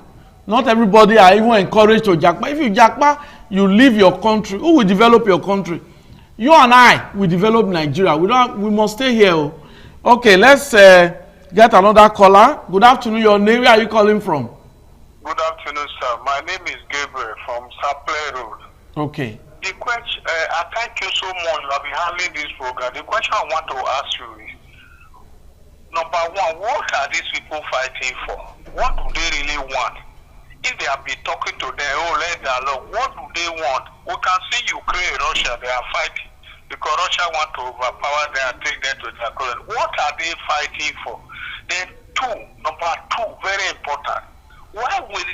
Not everybody are even encouraged to japa. If you japa, you leave your country. Who will develop your country? You and I will develop Nigeria. We must stay here. Okay, let's get another caller. Good afternoon. Your name, where are you calling from? Good afternoon, sir. My name is Gabriel from Saple Road. Okay. The question, I thank you so much for handling this program. The question I want to ask you is, number one, what are these people fighting for? What do they really want? If they have been talking to them, let them alone, what do they want? We can see Ukraine, Russia, they are fighting because Russia want to overpower them and take them to their colony. What are they fighting for? Then number two, very important. Why will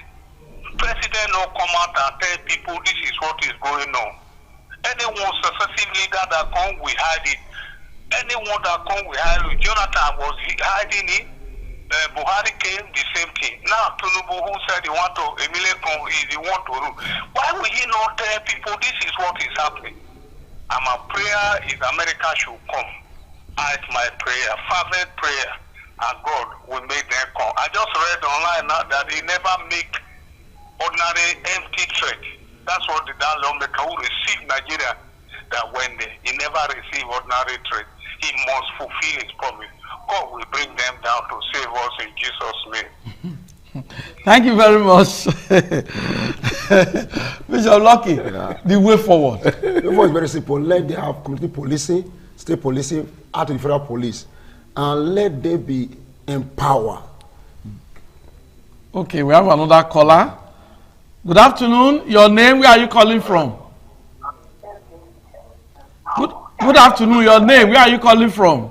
President not come out and tell people this is what is going on? Anyone successive leader that come, we hide it. Anyone that come, we hide it. Jonathan was hiding it. Buhari came, the same thing. Now Tinubu, who said he want to emulate, he want to rule. Why will he not tell people this is what is happening? And my prayer is America should come. It's my prayer, fervent prayer, and God will make them come. I just read online now that he never make ordinary empty threat. That's what the lawmaker who received Nigeria, that when he never received ordinary threat, he must fulfill his promise. God will bring them down to save us in Jesus' name. Thank you very much. Bishop Lucky, the way forward. The way forward is very simple. Let them have community policing, state policing, out to the federal police, and let them be empowered. Okay, we have another caller. Good afternoon. Your name, where are you calling from? Good afternoon. Your name, where are you calling from?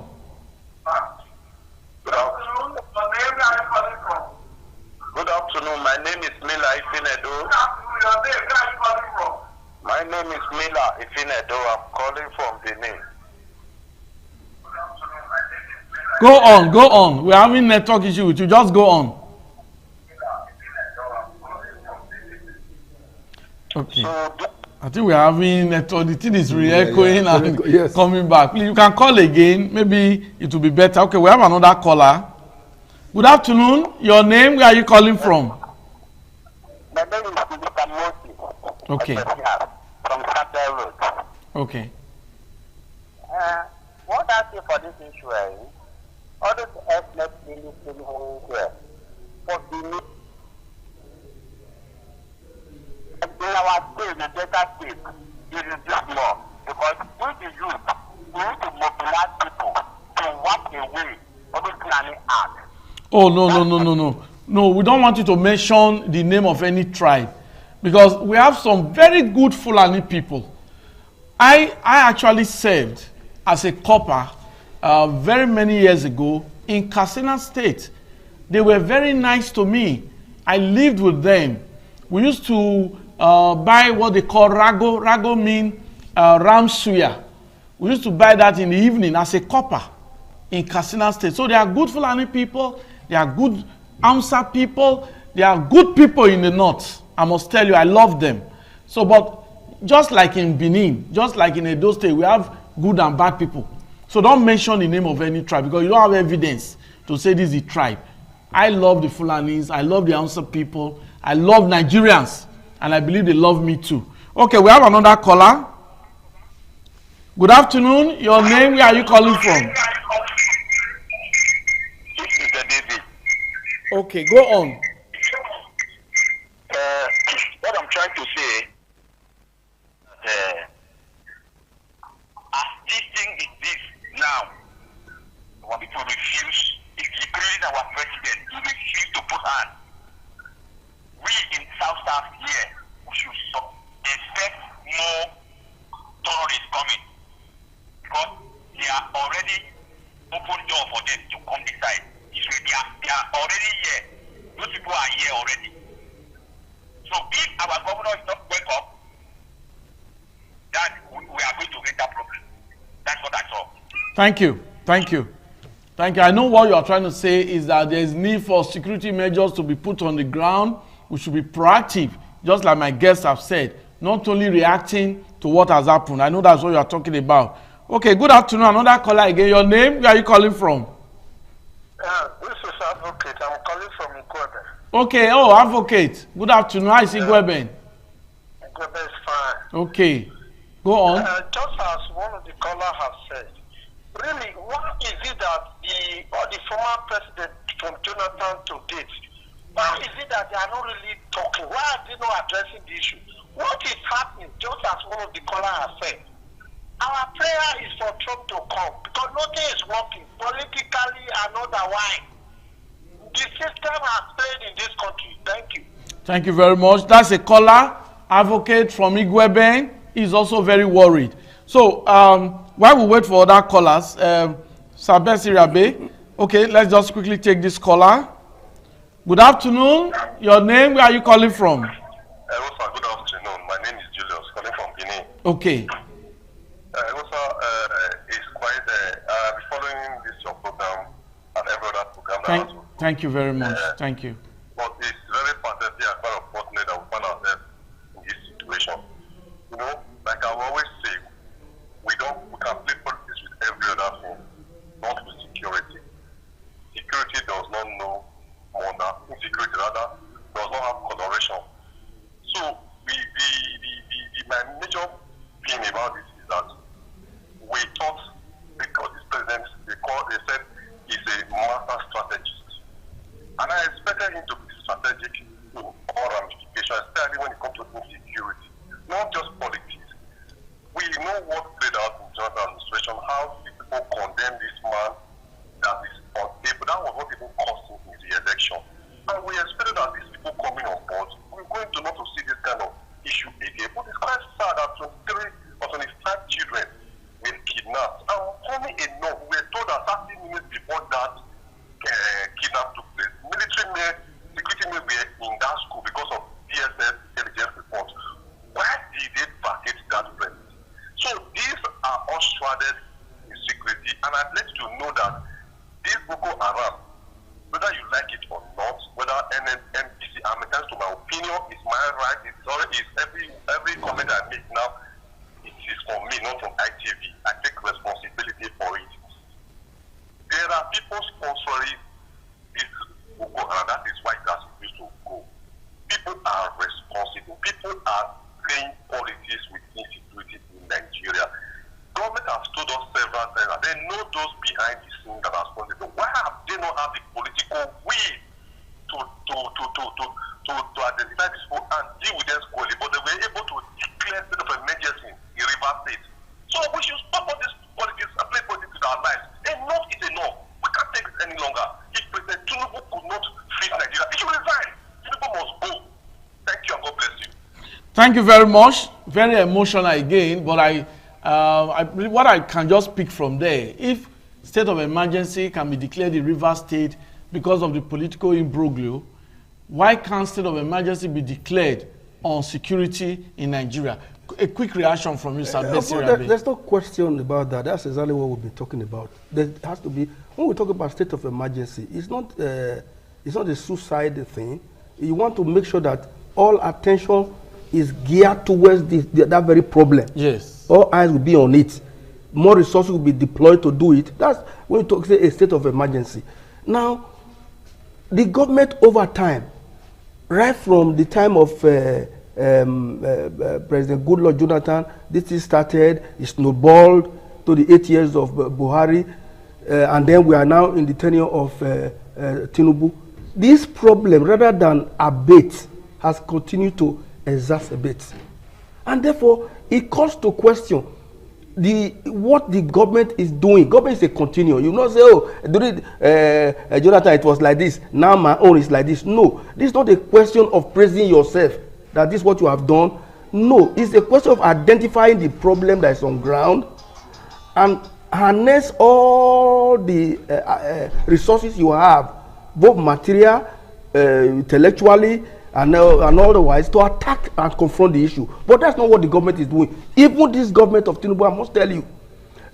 Good afternoon. My name is Mila Ifinedo. My name is Mila Ifinedo. I'm calling from Benin. Go on, go on. We're having network issue with you. Just go on. Okay. I think we're having network. The thing is re-echoing and coming back. Please, you can call again. Maybe it will be better. Okay, we have another caller. Good afternoon. Your name, where are you calling from? My name is Philippa Moti. Okay. From Saple Road. Okay. What I say for this issue is, all those ethnic ministries here, for Benin, in our state, the Delta state, it is just more. Because with the youth, we need to mobilize people to walk away Fulani Act. Oh, no, we don't want you to mention the name of any tribe because we have some very good Fulani people. I actually served as a copper very many years ago in Katsina State. They were very nice to me. I lived with them. We used to buy what they call rago. Rago means ram suya. We used to buy that in the evening as a copper in Katsina State. So they are good Fulani people. They are good Hausa people. They are good people in the north. I must tell you, I love them. So, but just like in Benin, just like in Edo State, we have good and bad people. So don't mention the name of any tribe because you don't have evidence to say this is a tribe. I love the Fulanis. I love the Hausa people. I love Nigerians. And I believe they love me too. Okay, we have another caller. Good afternoon. Your name, where are you calling from? Okay, go on. What I'm trying to say, as this thing is this now, when people refuse, including our president, to refuse to put hand, we in South here, we should expect more tourists coming because they are already open door for them to come inside. They are already here. Those people are here already. So if our governor is not wake up, then we are going to get that problem. That's what I saw. Thank you. Thank you. Thank you. I know what you are trying to say is that there is need for security measures to be put on the ground. We should be proactive, just like my guests have said, not only reacting to what has happened. I know that's what you are talking about. Okay, good afternoon. Another caller again. Your name? Where are you calling from? This is Advocate. I'm calling from Igwebe. Okay, oh, Advocate. Good afternoon. How is Igwebe? Igwebe is fine. Okay, go on. Just as one of the callers has said, really, why is it that the former president from Jonathan to date, why is it that they are not really talking? Why are they not addressing the issue? What is happening, just as one of the callers has said? Our prayer is for Trump to come because nothing is working politically and otherwise. The system has failed in this country. Thank you. Thank you very much. That's a caller, Advocate from Igwebe. He's also very worried. So while we wait for other callers, Sabesi Rabe, okay, let's just quickly take this caller. Good afternoon. Your name, where are you calling from? Hello, sir. Good afternoon. My name is Julius, calling from Benin. Okay. It's quite, I've been following this your program and every other program. Thank you very much. Thank you. But it's very pathetic and quite unfortunate that we find ourselves in this situation. You know, like I always say, we can play politics with every other thing, not with security. Security does not know more than insecurity, rather does not have coloration. So my major thing about this is that we thought, because this president, they said he's a master strategist. And I expected him to be strategic in all ramifications, especially when it comes to insecurity, not just politics. We know what played out in Jonathan administration, how people condemn this man that is unable. That was what even cost him in the election. And we expected that these people coming on board, we're going to not to see this kind of issue again. But it's quite sad that 23 or 25 children were kidnapped. And funny enough, we were told that 30 minutes before that kidnap took place, military men, security men were in that school because of DSS intelligence reports. Why did they vacate that premise? So these are all shrouded in security, and I'd like to know that this Boko Haram, whether you like it or not, whether NNPC, I'm entitled to my opinion, it's my right, it's every comment I make now, it is from me, not from ITV. I take responsibility for it. There are people sponsoring this Boko Haram. That is why that's supposed to go. People are responsible. People are playing politics with insecurity in Nigeria. Government has told us several times that they know those behind the scenes that are responsible. Why have they not have the political will to identify these people and deal with them squarely? But they were able to declare state of emergency in Rivers State. So we should stop all this politics and play politics with our lives. Enough is enough. We can't take it any longer. Thank you very much. Very emotional again, but what I can just pick from there, if state of emergency can be declared in Rivers State because of the political imbroglio, why can't state of emergency be declared on security in Nigeria? A quick reaction from you, sir. There's no question about that. That's exactly what we've been talking about. There has to be, when we talk about state of emergency, it's not a suicide thing. You want to make sure that all attention is geared towards that very problem. Yes. All eyes will be on it. More resources will be deployed to do it. That's when you talk, say, a state of emergency. Now, the government over time, right from the time of President Goodluck Jonathan, this thing started, it snowballed to the 8 years of Buhari, and then we are now in the tenure of Tinubu. This problem, rather than abate, has continued to exacerbate. And therefore, it calls to question what the government is doing. Government is a continuum. You not say, oh, during Jonathan it was like this, now my own is like this. No, this is not a question of praising yourself that this is what you have done. No, it's a question of identifying the problem that is on ground and harness all the resources you have, both material, intellectually, and otherwise, to attack and confront the issue. But that's not what the government is doing. Even this government of Tinubu, I must tell you,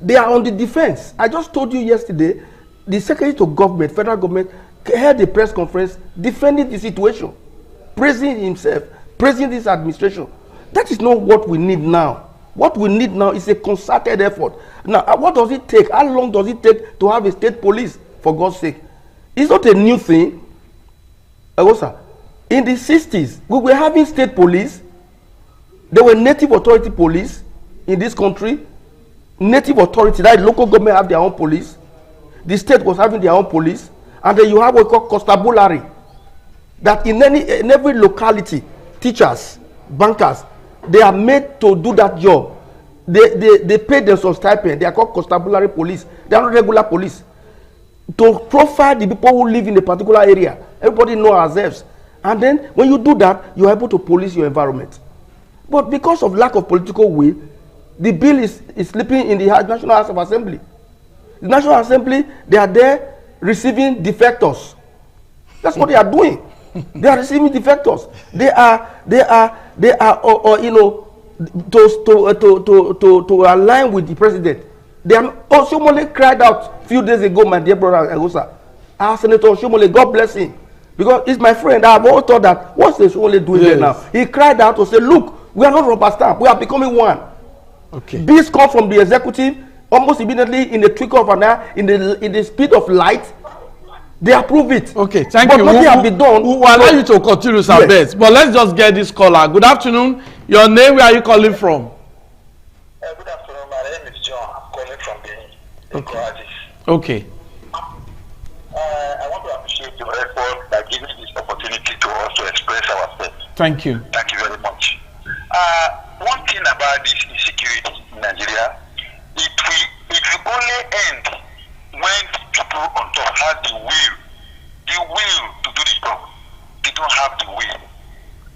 they are on the defense. I just told you yesterday, the Secretary to Government, federal government, held a press conference defending the situation, praising himself, praising this administration. That is not what we need now. What we need now is a concerted effort. Now, what does it take? How long does it take to have a state police, for God's sake? It's not a new thing. In the 60s, we were having state police. There were native authority police in this country. Native authority, that local government have their own police. The state was having their own police. And then you have what we call constabulary. That in every locality, teachers, bankers, they are made to do that job. They pay them some stipend. They are called constabulary police. They are not regular police. To profile the people who live in a particular area. Everybody knows ourselves. And then when you do that, you are able to police your environment. But because of lack of political will, the bill is sleeping in the National House of Assembly. The National Assembly, they are there receiving defectors. That's what they are doing. They are receiving defectors. They are you know, to align with the president. They are. Oshomole cried out a few days ago, my dear brother Agosa. Our Senator Oshomole, God bless him. Because it's my friend. I have always thought that what's the Oshomole doing there now? He cried out to say, look, we are not rubber stamp. We are becoming one. Okay. Bills come from the executive almost immediately in the twinkle of an eye, in the speed of light. They approve it. Okay, thank but you. Nothing has been done. We'll allow you to continue, sir. Yes. But let's just get this caller. Good afternoon. Your name, where are you calling from? Good afternoon. My name is John. I'm calling from Benin. Okay. I want to appreciate your effort by giving this opportunity to us to express ourselves. Thank you. Thank you very much. One thing about this insecurity in Nigeria, it will only end when people on top have the will to do the job. They don't have the will.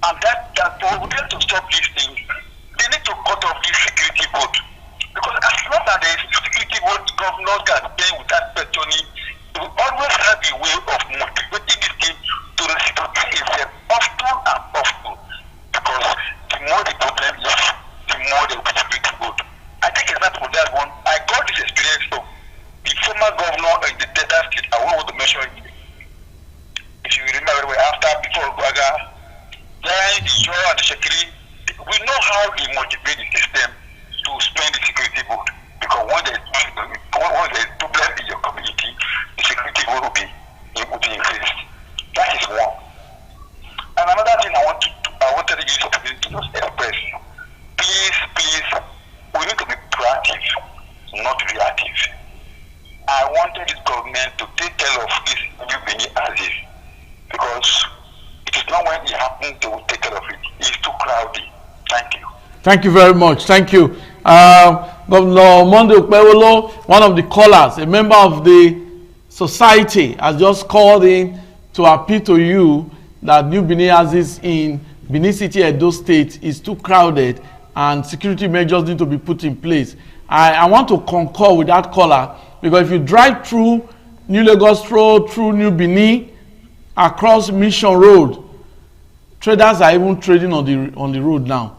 And that for them to stop this thing, they need to cut off this security vote. Because as long as there is security vote, governors can pay without questioning. We always have a way of motivating this thing to reciprocate itself often and often. Because the more the problem is, the more the security vote. I take example of that one. I got this experience from the former governor in the Delta State. I won't want to mention it. If you remember, before Gwaga, then the Joe and the Shekiri, we know how they motivate the system to spend the security vote. Because when there's problem in your community, the security vote will be increased. That is one. And another thing I wanted to use this opportunity to just express. Please, we need to be proactive, not reactive. I wanted this government to take care of this new Benin as is, because it is not when it happens they will take care of it. It's too crowded. Thank you. Thank you very much. Thank you. Governor Monday Okpewolo, one of the callers, a member of the society, has just called in to appeal to you that New Benin Aziz in Benin City, Edo State is too crowded and security measures need to be put in place. I want to concur with that caller, because if you drive through New Lagos Road, through New Benin, across Mission Road, traders are even trading on the road now.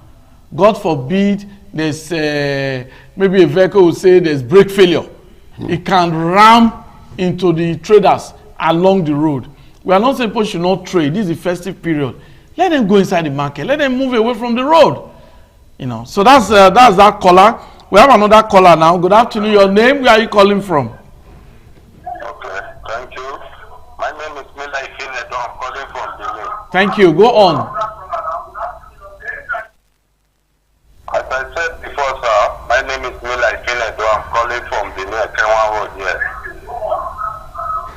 God forbid there's maybe a vehicle will say there's brake failure. It can ram into the traders along the road. We are not saying people should not trade. This is the festive period. Let them go inside the market. Let them move away from the road. You know. So that's that caller. We have another caller now. Good afternoon. Your name? Where are you calling from? Okay, thank you. My name is Mila Ifinedo. I'm calling from Benin. Thank you. Go on. As I said before, sir, my name is Mila Ifinedo. I'm calling from Benin, Kenwa Road here.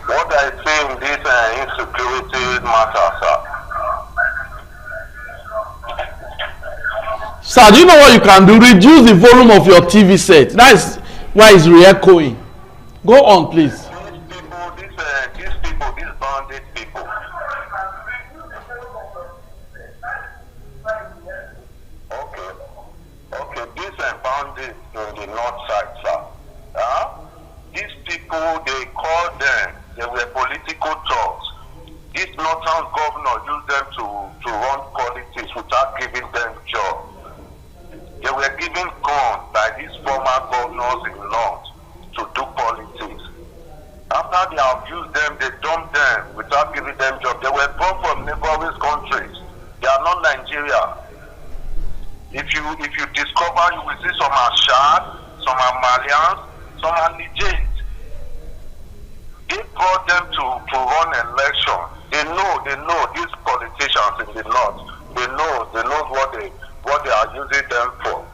What I see in this insecurity matter, sir. Sir, do you know what you can do? Reduce the volume of your TV set. That is why it's re-echoing. Go on, please. These people, these bandit people. Okay, these bandits in the north side, sir. These people, they call them, they were political thugs. This northern governor used them to run politics without giving them jobs. They were given guns by these former governors in the north to do politics. After they have used them, they dumped them without giving them jobs. They were born from neighboring countries. They are not Nigeria. If you discover, you will see some are Shad, some are Malians, some are Nigerians. They brought them to run election. They know these politicians in the north. They know what they are using them for.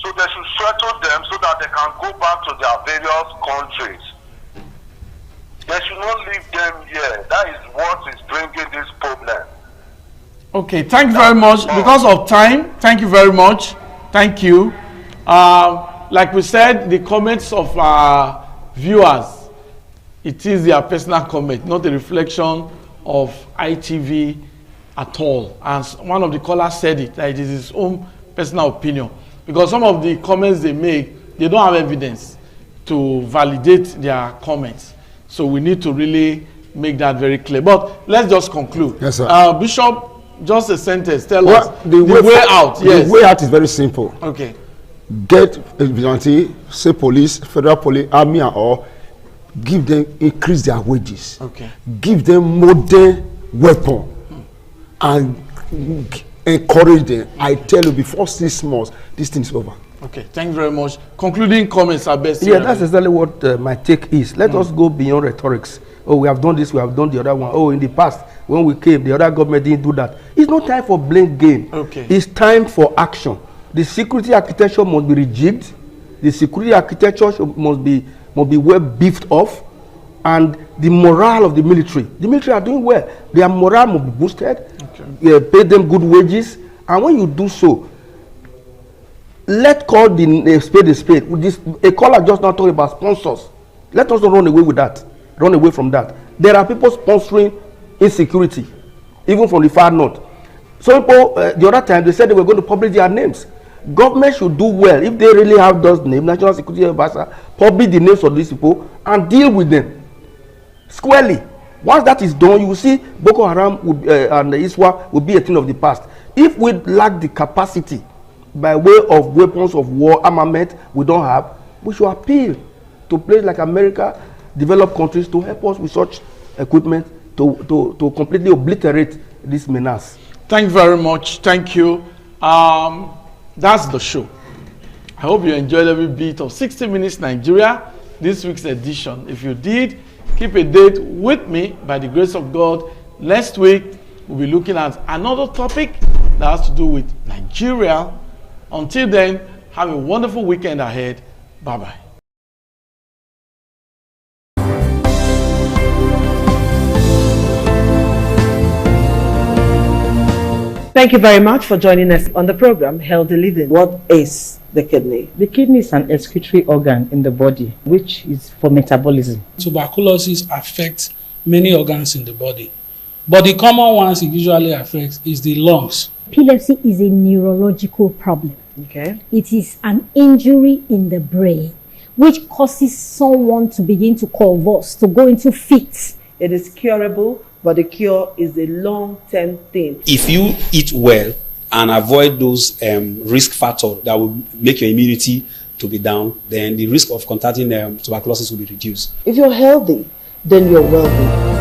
So they should settle them so that they can go back to their various countries. They should not leave them here. That is what is bringing this problem. Okay, thank you very much. Because of time, thank you very much. Thank you. Like we said, the comments of our viewers, it is their personal comment, not a reflection of ITV at all. And one of the callers said it, that it is his own personal opinion. Because some of the comments they make, they don't have evidence to validate their comments. So we need to really make that very clear. But let's just conclude. Yes, sir. Bishop, just a sentence. Tell us the way out. Yes. The way out is very simple. Okay. Get a vigilante, say police, federal police, army, or give them, increase their wages. Okay. Give them modern weapon and encourage them. I tell you, before 6 months, this thing is over. Okay, thank you very much. Concluding comments are best. Yeah, that's exactly what my take is. Let us go beyond rhetorics. Oh, we have done this, we have done the other one. Oh, in the past, when we came, the other government didn't do that. It's not time for blame game. Okay. It's time for action. The security architecture must be rejigged. The security architecture must be well beefed off. And the morale of the military are doing well. Their morale must be boosted. Okay. Pay them good wages. And when you do so, let's call the spade a spade. A caller just now talking about sponsors. Let us not run away with that. Run away from that. There are people sponsoring insecurity, even from the far north. Some people, the other time, they said they were going to publish their names. Government should do well if they really have those names, National Security Advisor, publish the names of these people and deal with them squarely. Once that is done, you will see Boko Haram and ISWA will be a thing of the past. If we lack the capacity by way of weapons of war, armament we don't have, we should appeal to places like America, developed countries, to help us with such equipment to completely obliterate this menace. Thank you very much. Thank you. That's the show. I hope you enjoyed every bit of 60 Minutes Nigeria, this week's edition. If you did, keep a date with me by the grace of God. Next week, we'll be looking at another topic that has to do with Nigeria. Until then, have a wonderful weekend ahead. Bye-bye. Thank you very much for joining us on the program, Healthy Living. What is the kidney? The kidney is an excretory organ in the body, which is for metabolism. Tuberculosis affects many organs in the body. But the common ones it usually affects is the lungs. Epilepsy is a neurological problem. Okay. It is an injury in the brain which causes someone to begin to convulse, to go into fits. It is curable, but the cure is a long-term thing. If you eat well and avoid those risk factors that will make your immunity to be down, then the risk of contracting tuberculosis will be reduced. If you're healthy, then you're wealthy.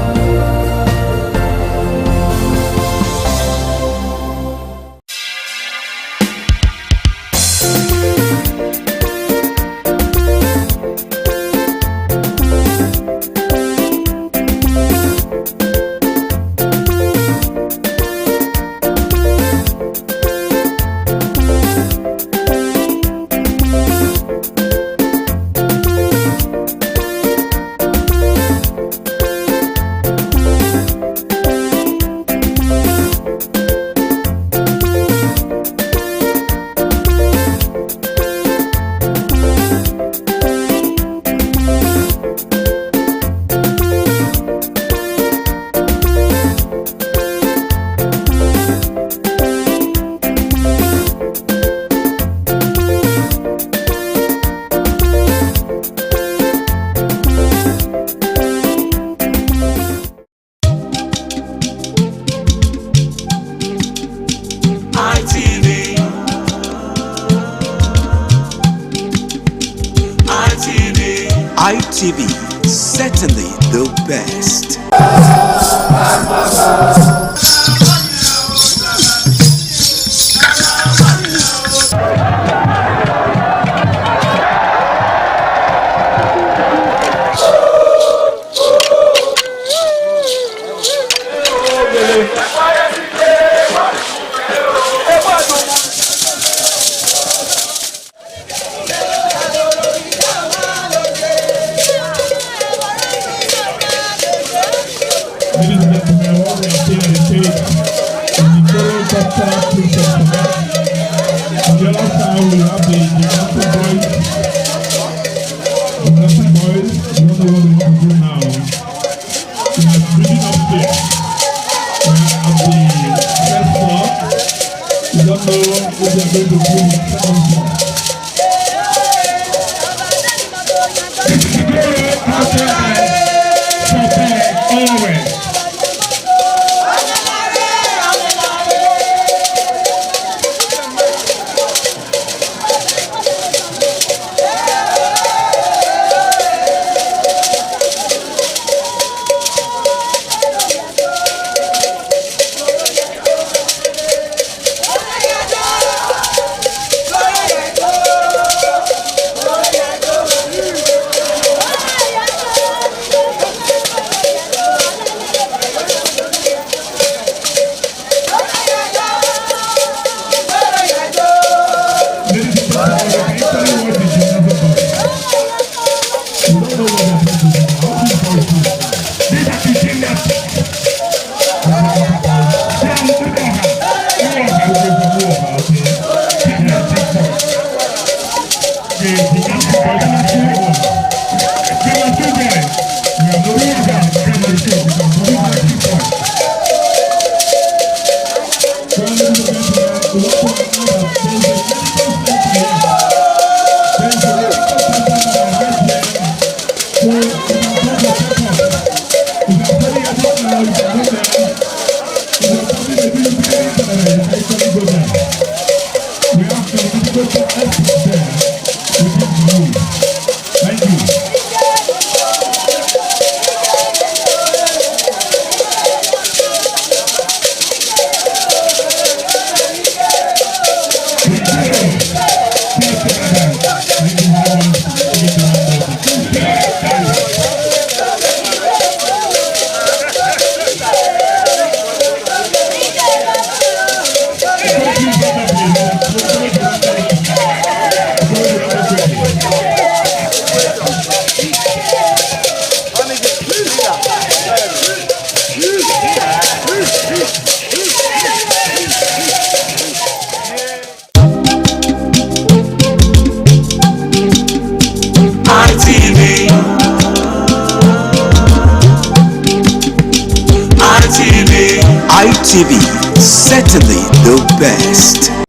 ITV, certainly the best. Certainly the best.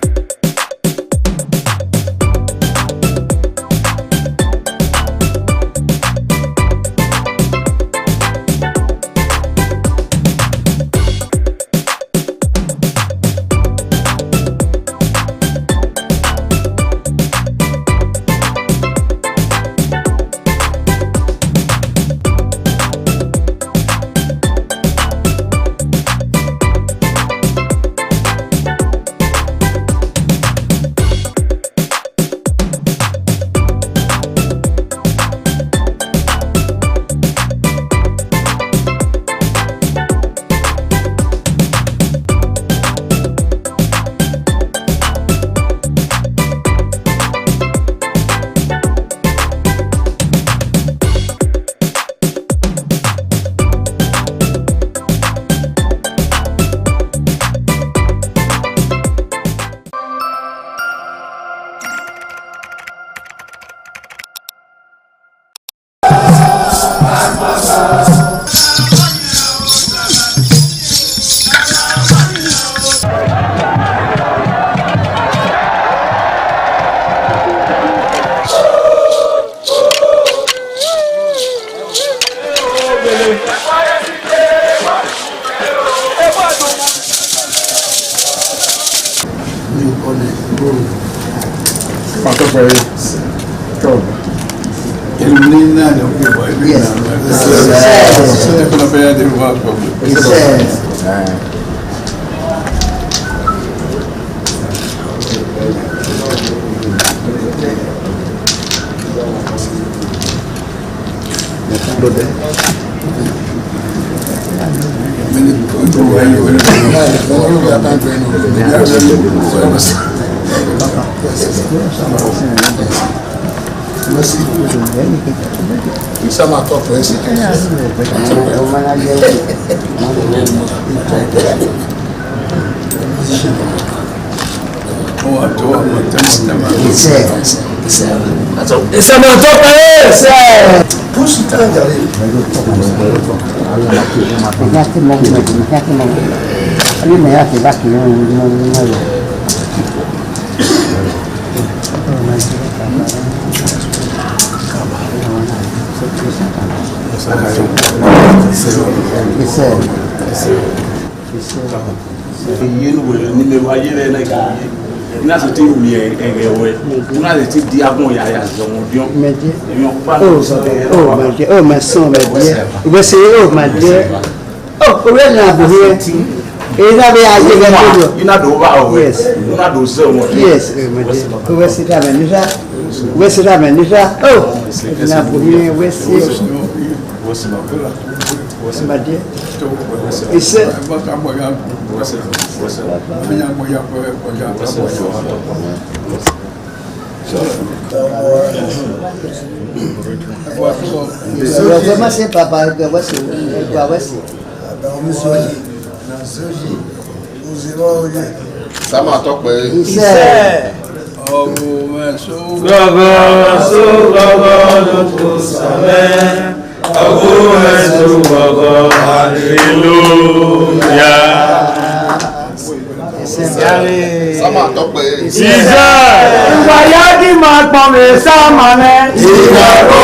Oh, my son, my dear. We say, oh, my dear. Oh, we're not here. Yes. Yes, my dear. Where's it happening? Where's it happening? Oh, where's my dear? He said, comment c'est papa que voici quoi voici ça m'a toqué Sama tope. Isa. Wayagi makpame samane. Igaro.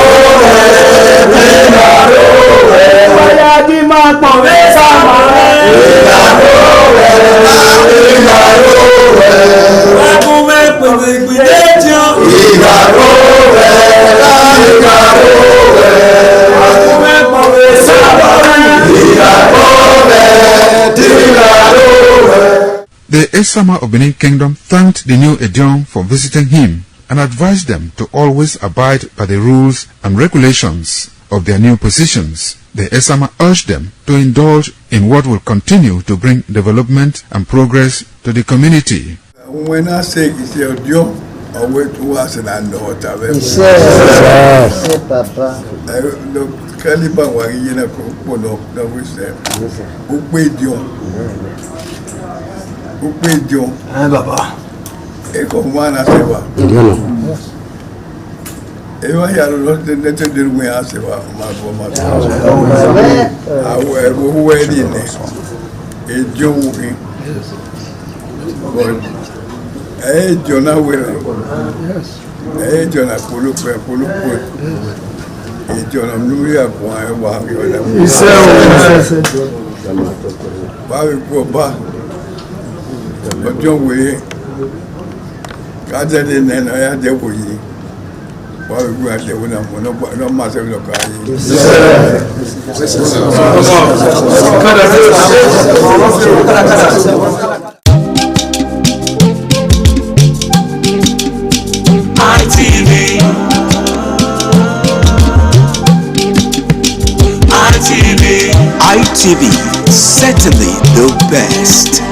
Wayagi makpame samane. Igaro. Wakume pebe gbidejo. Igaro. Wakume pebe samane. Igaro. The Esama of Benin Kingdom thanked the new Edion for visiting him and advised them to always abide by the rules and regulations of their new positions. The Esama urged them to indulge in what will continue to bring development and progress to the community. When I say it's your Edion, I wait to us and I know what I've ever Papa. Caliban was in a cocoa, that we said, who paid you? Who paid you? Baba. Eko mwana sewa. Ewa ya lote nete dirwe asewa mabo. Awe huwe dine. Ejo wuki. Jonah William. Jonah Pulupe. Jonah Nuria Wahiola. Babi Boba. John Willie. Kajani Nena Yadewi. Babi Guadewuna, no matter look at ITV, certainly the best.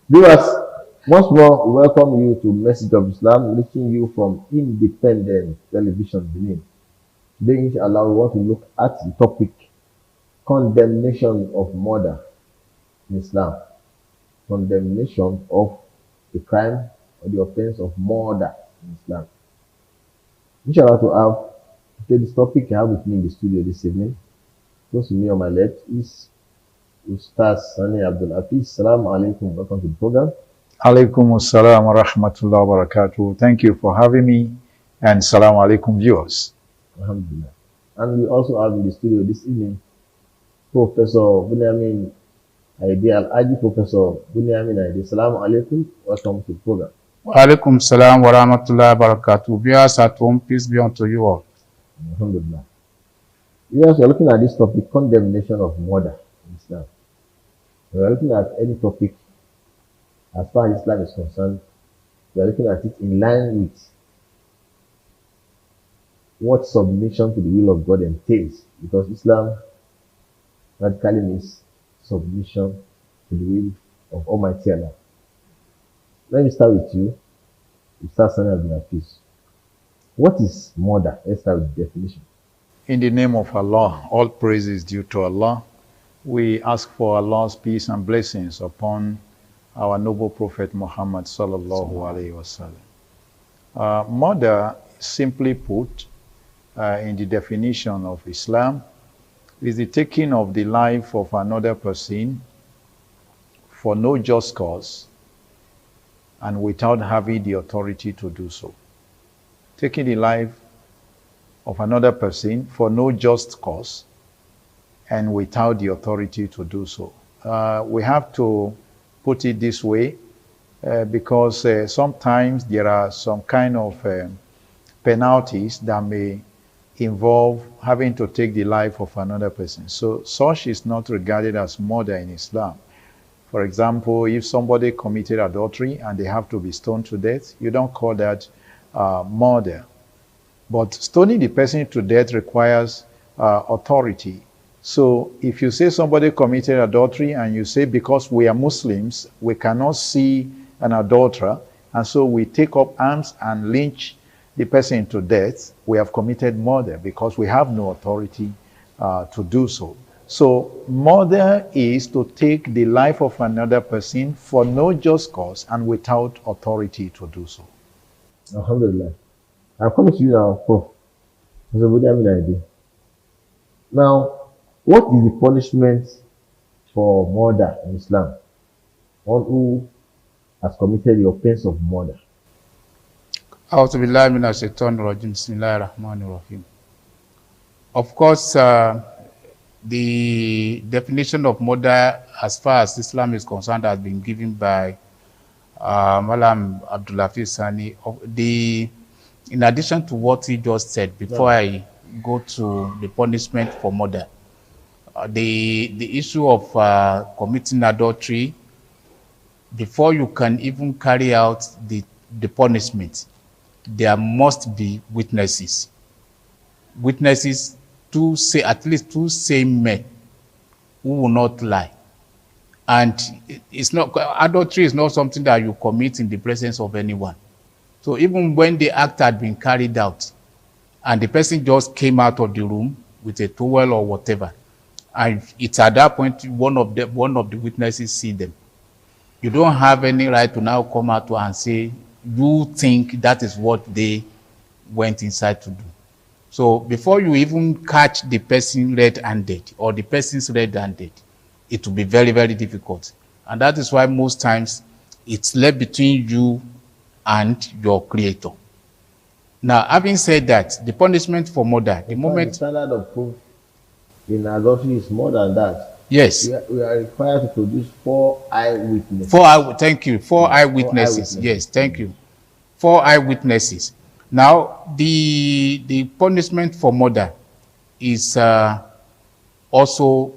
Viewers, once more, we welcome you to Message of Islam, reaching you from Independent Television Benin. Today, inshallah, we want to look at the topic, condemnation of murder in Islam. Condemnation of the crime or the offense of murder in Islam. Inshallah, to take this topic, I have with me in the studio this evening. Close to me on my left is Ustaz Sani Abdul Hafiz. Assalamu alaikum. Welcome to the program. Alaikum assalam wa rahmatullahi wa barakatuh. Thank you for having me, and assalamu alaikum viewers. Alhamdulillah. And we also have in the studio this evening Professor Bunyamin Aidi Al-Aji. Professor Bunyamin Aidi. Assalamu alaikum. Welcome to the program. Wa alaikum salam wa rahmatullahi wa barakatuh. Viewers at home, peace be unto you all. Alhamdulillah. Yes, we are looking at this topic, condemnation of murder in Islam. We are looking at any topic as far as Islam is concerned. We are looking at it in line with what submission to the will of God entails, because Islam radically means submission to the will of Almighty Allah. Let me start with you. Ustaz Sani Abdul Hafiz. What is murder? Let's start with the definition. In the name of Allah, all praise is due to Allah. We ask for Allah's peace and blessings upon our noble Prophet Muhammad sallallahu alaihi wasallam. Murder, simply put, in the definition of Islam, is the taking of the life of another person for no just cause, and without having the authority to do so. Taking the life of another person for no just cause and without the authority to do so. We have to put it this way because sometimes there are some kind of penalties that may involve having to take the life of another person. So such is not regarded as murder in Islam. For example, if somebody committed adultery and they have to be stoned to death, you don't call that murder. But stoning the person to death requires authority. So if you say somebody committed adultery and you say because we are Muslims, we cannot see an adulterer, and so we take up arms and lynch the person to death, we have committed murder because we have no authority to do so. So murder is to take the life of another person for no just cause and without authority to do so. Alhamdulillah. I'm coming to you now, Prof. Now, what is the punishment for murder in Islam? One who has committed the offense of murder. Of course, the definition of murder as far as Islam is concerned has been given by Malam Abdulafiz Sani. In addition to what he just said, before I go to the punishment for murder, the issue of committing adultery, before you can even carry out the punishment, there must be witnesses. Witnesses to say, at least two same men who will not lie. And it's not, adultery is not something that you commit in the presence of anyone. So even when the act had been carried out and the person just came out of the room with a towel or whatever, and it's at that point one of the witnesses see them, you don't have any right to now come out and say you think that is what they went inside to do. So before you even catch the person red-handed or the person's red-handed, it will be very, very difficult. And that is why most times it's left between you and your creator. Now, having said that, the punishment for murder, the moment... The standard of proof in adultery is more than that. Yes. We are required to produce 4 eyewitnesses. Thank you. 4 eyewitnesses. Yes, thank you. 4 eyewitnesses. Now, the punishment for murder is also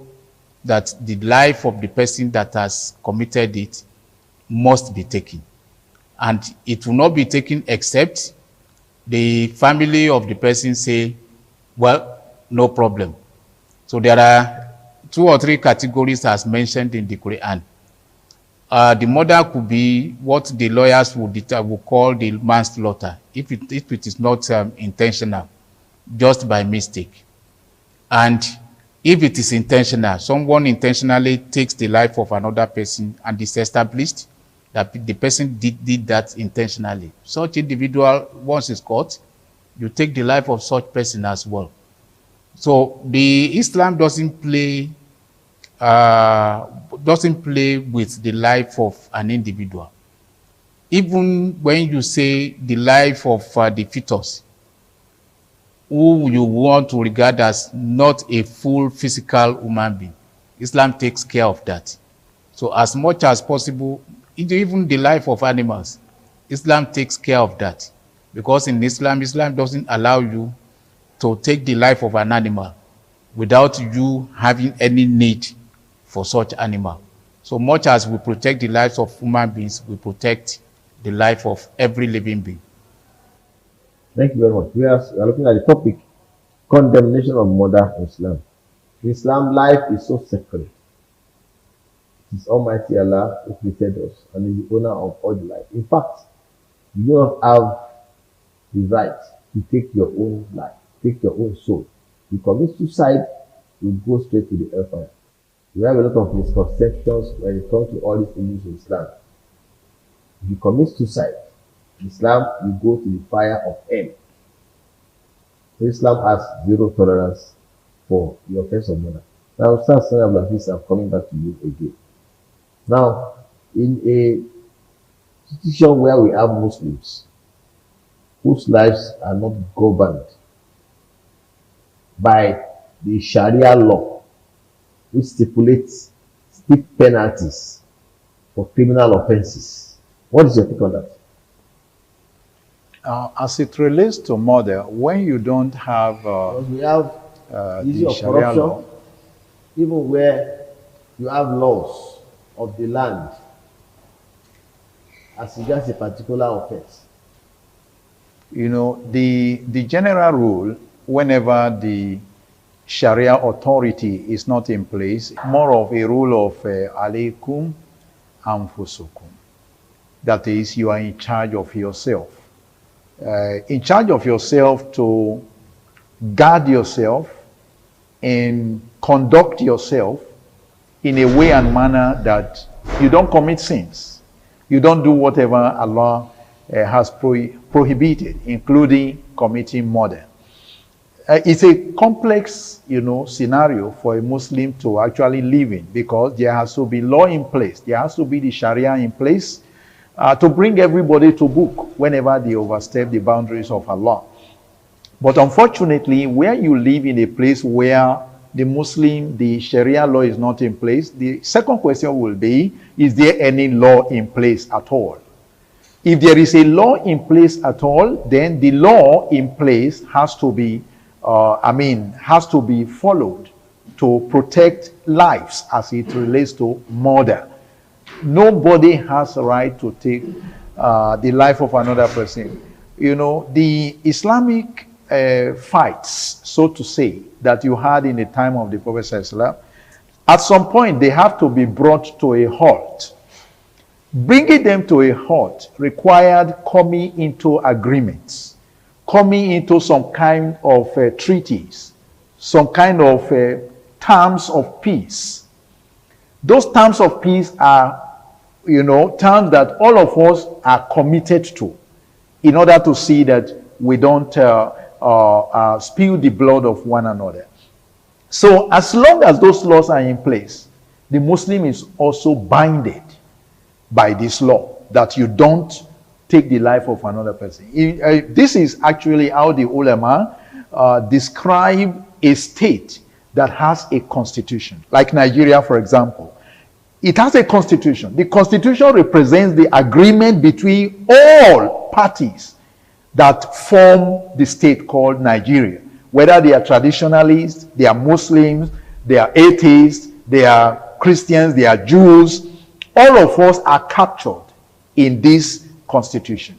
that the life of the person that has committed it must be taken. And it will not be taken except the family of the person say, well, no problem. So there are 2 or 3 categories as mentioned in the Quran. The murder could be what the lawyers would call the manslaughter, if it is not intentional, just by mistake. And if it is intentional, someone intentionally takes the life of another person and it's established that the person did that intentionally. Such individual, once it's caught, you take the life of such person as well. So the Islam doesn't play with the life of an individual. Even when you say the life of the fetus, who you want to regard as not a full physical human being, Islam takes care of that. So as much as possible, even the life of animals, Islam takes care of that. Because in Islam doesn't allow you to take the life of an animal without you having any need for such animal. So much as we protect the lives of human beings, we protect the life of every living being. Thank you very much. We are looking at the topic, condemnation of murder in Islam. In Islam, life is so sacred. It is Almighty Allah who created us and is the owner of all the life. In fact, you do not have the right to take your own life, take your own soul. You commit suicide, you go straight to the hellfire. We have a lot of misconceptions when it comes to all these issues in Islam. If you commit suicide, in Islam, you go to the fire of hell. Islam has zero tolerance for the offense of murder. Now, Ustaz Sani Abdulaziz, I'm coming back to you again. Now, in a situation where we have Muslims whose lives are not governed by the Sharia law, which stipulates steep penalties for criminal offenses. What is your take on that? As it relates to murder, when you don't have we have issue the of Sharia corruption, law, even where you have laws of the land as regards a particular offense. you know, the general rule, whenever the Sharia authority is not in place, more of a rule of alaykum anfusukum. That is, you are in charge of yourself. In charge of yourself to guard yourself and conduct yourself in a way and manner that you don't commit sins. You don't do whatever Allah has prohibited, including committing murder. It's a complex, scenario for a Muslim to actually live in, because there has to be law in place. There has to be the Sharia in place to bring everybody to book whenever they overstep the boundaries of Allah. But unfortunately, where you live in a place where the Sharia law is not in place, the second question will be, is there any law in place at all? If there is a law in place at all, then the law in place has to be followed to protect lives as it relates to murder. Nobody has a right to take the life of another person. The Islamic fights, so to say, that you had in the time of the Prophet ﷺ, at some point they have to be brought to a halt. Bringing them to a halt required coming into agreements, coming into some kind of treaties, some kind of terms of peace. Those terms of peace are, terms that all of us are committed to in order to see that we don't spill the blood of one another. So as long as those laws are in place, the Muslim is also binded by this law that you don't take the life of another person. This is actually how the ulama describe a state that has a constitution. Like Nigeria, for example. It has a constitution. The constitution represents the agreement between all parties that form the state called Nigeria. Whether they are traditionalists, they are Muslims, they are atheists, they are Christians, they are Jews, all of us are captured in this constitution.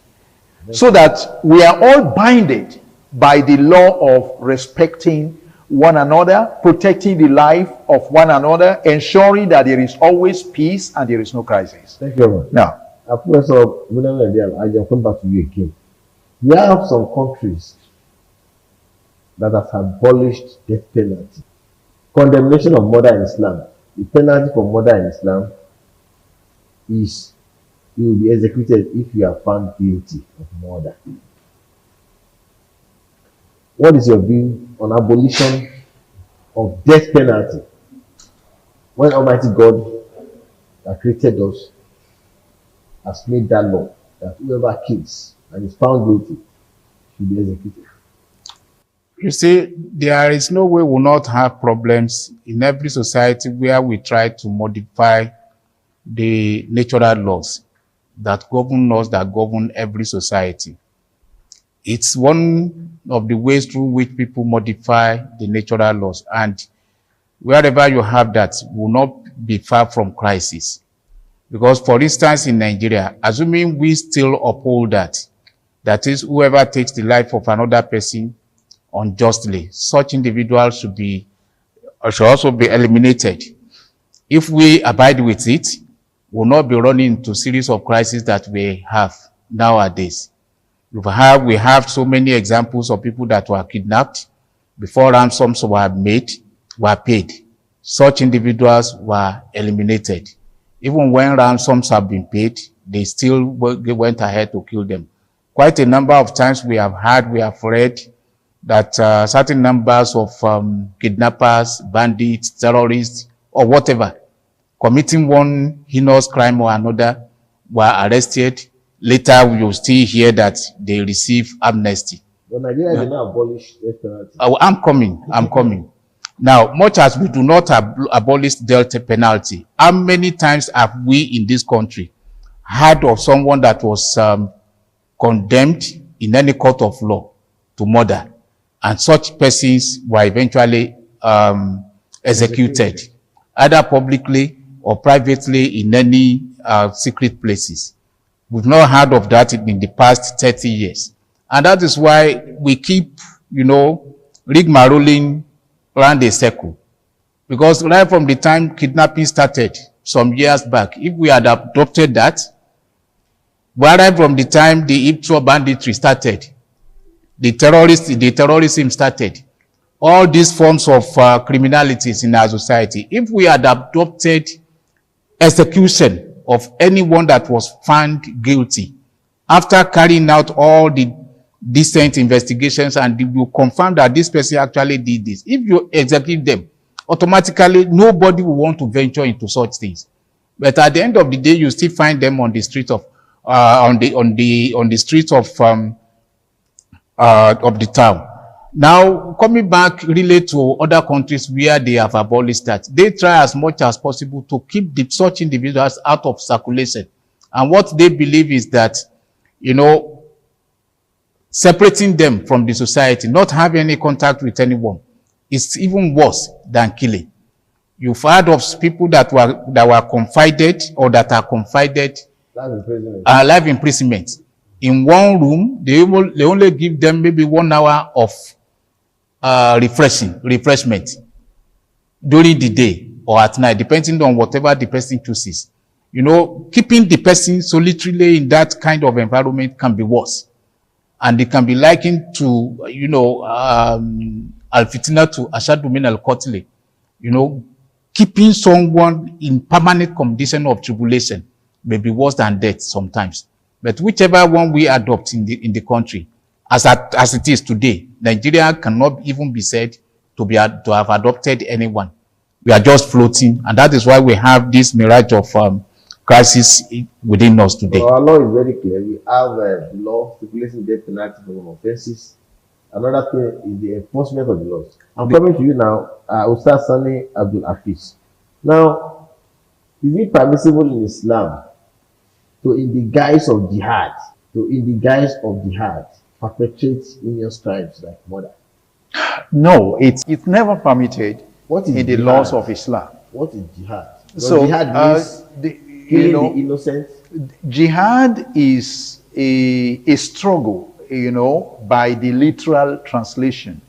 So that we are all binded by the law of respecting one another, protecting the life of one another, ensuring that there is always peace and there is no crisis. Thank you very much. Now, Professor, I will come back to you again. We have some countries that have abolished death penalty. Condemnation of murder in Islam. The penalty for murder in Islam is you will be executed if you are found guilty of murder. What is your view on abolition of death penalty when Almighty God that created us has made that law that whoever kills and is found guilty should be executed? You see, there is no way we will not have problems in every society where we try to modify the natural laws that govern us, that govern every society. It's one of the ways through which people modify the natural laws. And wherever you have that, will not be far from crisis. Because, for instance, in Nigeria, assuming we still uphold that is, whoever takes the life of another person unjustly, such individuals should also be eliminated. If we abide with it, we'll not be running into series of crises that we have nowadays. We have so many examples of people that were kidnapped before ransoms were paid. Such individuals were eliminated. Even when ransoms have been paid, they still went ahead to kill them. Quite a number of times we have read that certain numbers of kidnappers, bandits, terrorists, or whatever, committing one heinous crime or another, were arrested Later, we will still hear that they receive amnesty. But Nigeria did not abolish death penalty. I'm coming. Now, much as we do not abolish death penalty, how many times have we in this country heard of someone that was condemned in any court of law to murder, and such persons were eventually executed, either publicly or privately in any secret places? We've not heard of that in the past 30 years. And that is why we keep, rigmaroling around a circle. Because right from the time kidnapping started some years back, if we had adopted that, right from the time the Iptro banditry started, the terrorism started, all these forms of criminalities in our society, if we had adopted execution of anyone that was found guilty, after carrying out all the decent investigations and you confirm that this person actually did this, if you execute them, automatically nobody will want to venture into such things. But at the end of the day, you still find them on the street of on the streets of the town. Now, coming back really to other countries where they have abolished that, they try as much as possible to keep such individuals out of circulation. And what they believe is that, separating them from the society, not having any contact with anyone, is even worse than killing. You've heard of people that were confided or that are confided life imprisonment. In one room, they only give them maybe 1 hour of refreshment during the day or at night, depending on whatever the person chooses. Keeping the person solitarily in that kind of environment can be worse. And it can be likened to, al-fitna to ashadu min al-qatl. Keeping someone in permanent condition of tribulation may be worse than death sometimes. But whichever one we adopt in the country, as it is today, Nigeria cannot even be said to have adopted anyone. We are just floating, and that is why we have this mirage of crisis within us today. Our law is very clear. We have the law stipulating death penalty for some offences. Another thing is the enforcement of the laws. I'm coming to you now, Ustaz Sani Abdul Hafiz. Now, is it permissible in Islam to, in the guise of jihad, perpetrate heinous crimes like murder? No, it's never permitted in the laws of Islam. What is jihad? So, jihad means killing the innocent? Jihad is a struggle, by the literal translation.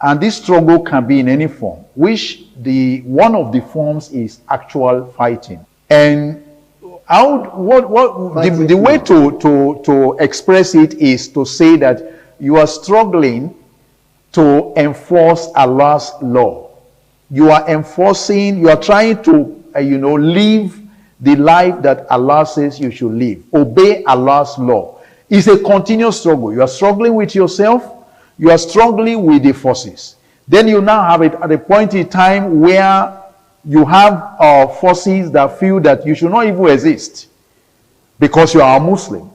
And this struggle can be in any form, which one of the forms is actual fighting. And the way to express it is to say that you are struggling to enforce Allah's law. You are trying to, live the life that Allah says you should live. Obey Allah's law. It's a continuous struggle. You are struggling with yourself. You are struggling with the forces. Then you now have it at a point in time where you have forces that feel that you should not even exist because you are a Muslim,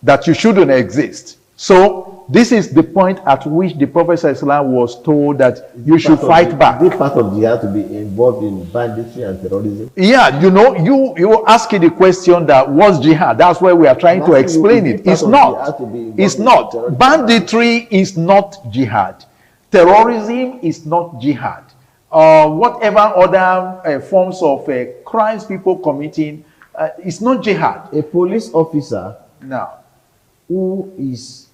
that you shouldn't exist. So this is the point at which the Prophet ﷺ was told that you should fight back. Is it part of jihad to be involved in banditry and terrorism? Yeah, you asking the question that what's jihad? That's why we are trying to explain it. It's not. It's not. Banditry is not jihad. Terrorism is not jihad. Whatever other forms of crimes people committing, it's not jihad. A police officer who is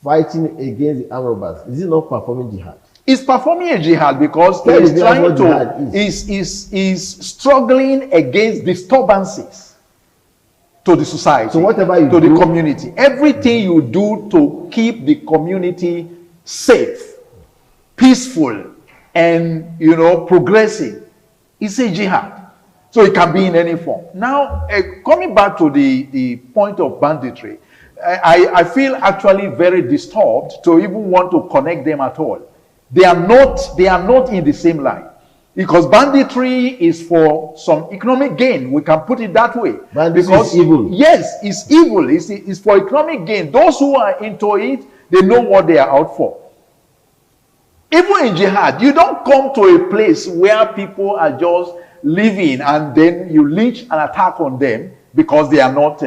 fighting against the armed robbers, is he not performing jihad? He's performing a jihad because he's trying to, is struggling against disturbances to the society, so whatever you to the community. Everything you do to keep the community safe, peaceful, and progressing is a jihad. So it can be in any form. Now, coming back to the point of banditry, I feel actually very disturbed to even want to connect them at all. They are not in the same line. Because banditry is for some economic gain. We can put it that way. Banditry is evil. Yes, it's evil. It's for economic gain. Those who are into it, they know what they are out for. Even in jihad, you don't come to a place where people are just living and then you lynch an attack on them because they are not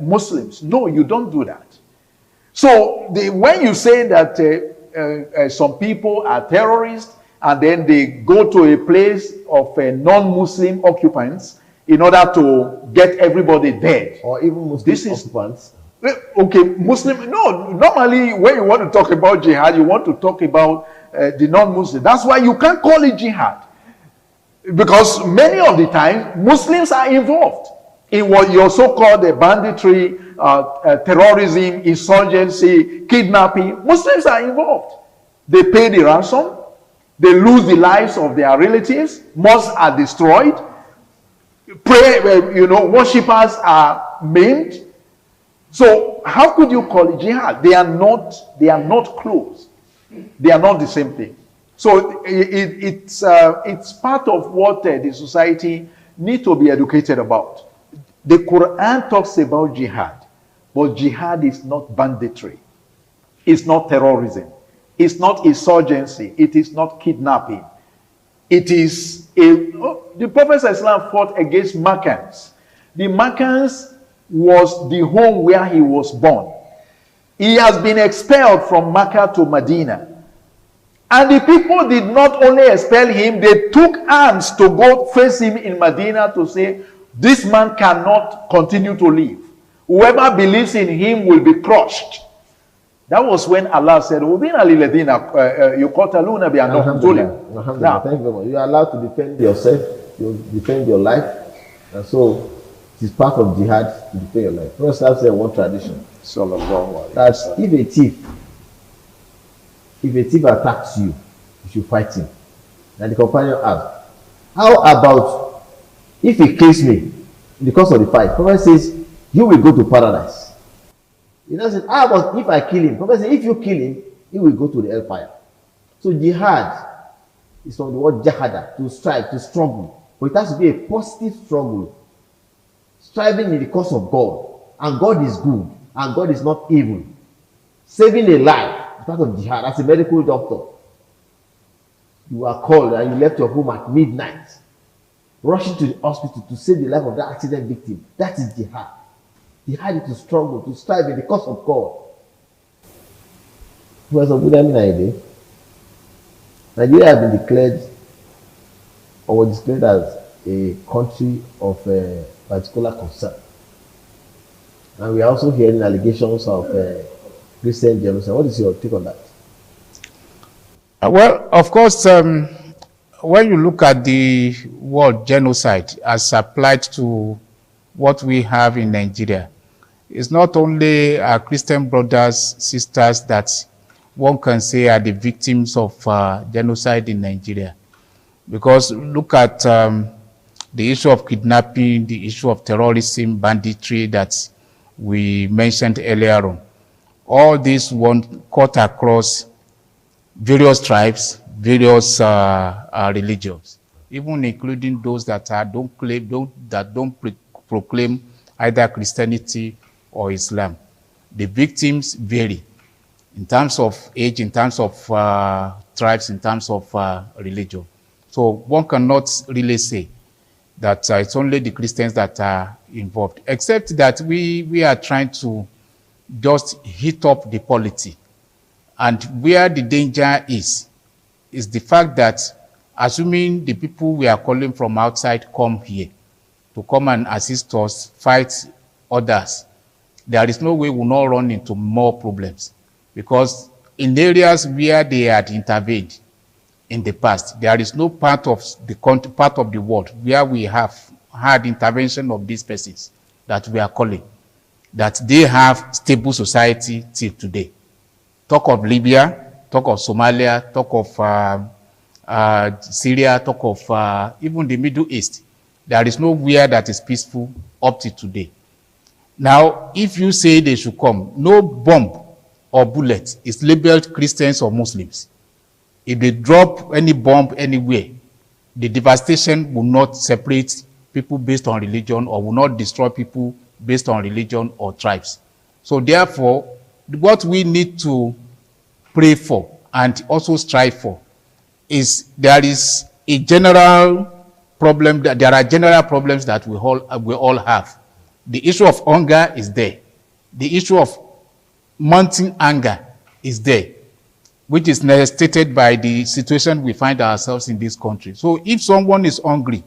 Muslims. No, you don't do that. So when you say that some people are terrorists and then they go to a place of non-Muslim occupants in order to get everybody dead. Or even Muslim occupants. Okay, Muslim. No, normally when you want to talk about jihad, you want to talk about the non-Muslim. That's why you can't call it jihad. Because many of the time, Muslims are involved in what your so-called banditry, terrorism, insurgency, kidnapping. Muslims are involved. They pay the ransom. They lose the lives of their relatives. Mosques are destroyed. Worshippers are maimed. So how could you call it jihad? They are not close. They are not the same thing. So it's part of what the society need to be educated about. The Quran talks about jihad, but jihad is not banditry. It's not terrorism. It's not insurgency. It is not kidnapping. It is the Prophet ﷺ fought against Makkans. The Makkans was the home where he was born. He has been expelled from Makkah to Medina. And the people did not only expel him, they took arms to go face him in Medina to say, this man cannot continue to live. Whoever believes in him will be crushed. That was when Allah said, now, Thank you very much. You are allowed to defend yourself, you defend your life. And so it is part of jihad to defend your life. Prophet said one tradition. That if a thief attacks you, you should fight him. And the companion asked, how about if he kills me because of the fight? Prophet says, you will go to paradise. He now said, how about if I kill him? Prophet says, if you kill him, he will go to the hellfire. So jihad is from the word jahada, to strive, to struggle. But it has to be a positive struggle. Striving in the cause of God. And God is good. And God is not evil. Saving a life is part of jihad. As a medical doctor, you are called and you left your home at midnight, rushing to the hospital to save the life of that accident victim. That is jihad. Jihad is to struggle, to strive in the cause of God. Nigeria has been declared or was declared as a country of particular concern. And we are also hearing allegations of Christian genocide. What is your take on that? Well, of course, when you look at the word genocide as applied to what we have in Nigeria, it's not only our Christian brothers, sisters that one can say are the victims of genocide in Nigeria. Because look at the issue of kidnapping, the issue of terrorism, banditry that we mentioned earlier on. All these one cut across various tribes, various religions, even including those that don't proclaim either Christianity or Islam. The victims vary in terms of age, in terms of tribes, in terms of religion. So one cannot really say that it's only the Christians that are involved, except that we are trying to just heat up the polity. And where the danger is the fact that assuming the people we are calling from outside come here to come and assist us, fight others, there is no way we will not run into more problems. Because in areas where they had intervened in the past, there is no part of the country, part of the world where we have had intervention of these persons that we are calling, that they have stable society till today. Talk of Libya, talk of Somalia, talk of Syria, talk of even the Middle East. There is nowhere that is peaceful up to today. Now, if you say they should come, no bomb or bullet is labeled Christians or Muslims. If they drop any bomb anywhere, the devastation will not separate people based on religion or will not destroy people based on religion or tribes. So therefore, what we need to pray for and also strive for is there is a general problem, that there are general problems that we all have. The issue of hunger is there. The issue of mounting anger is there, which is necessitated by the situation we find ourselves in this country. So if someone is hungry,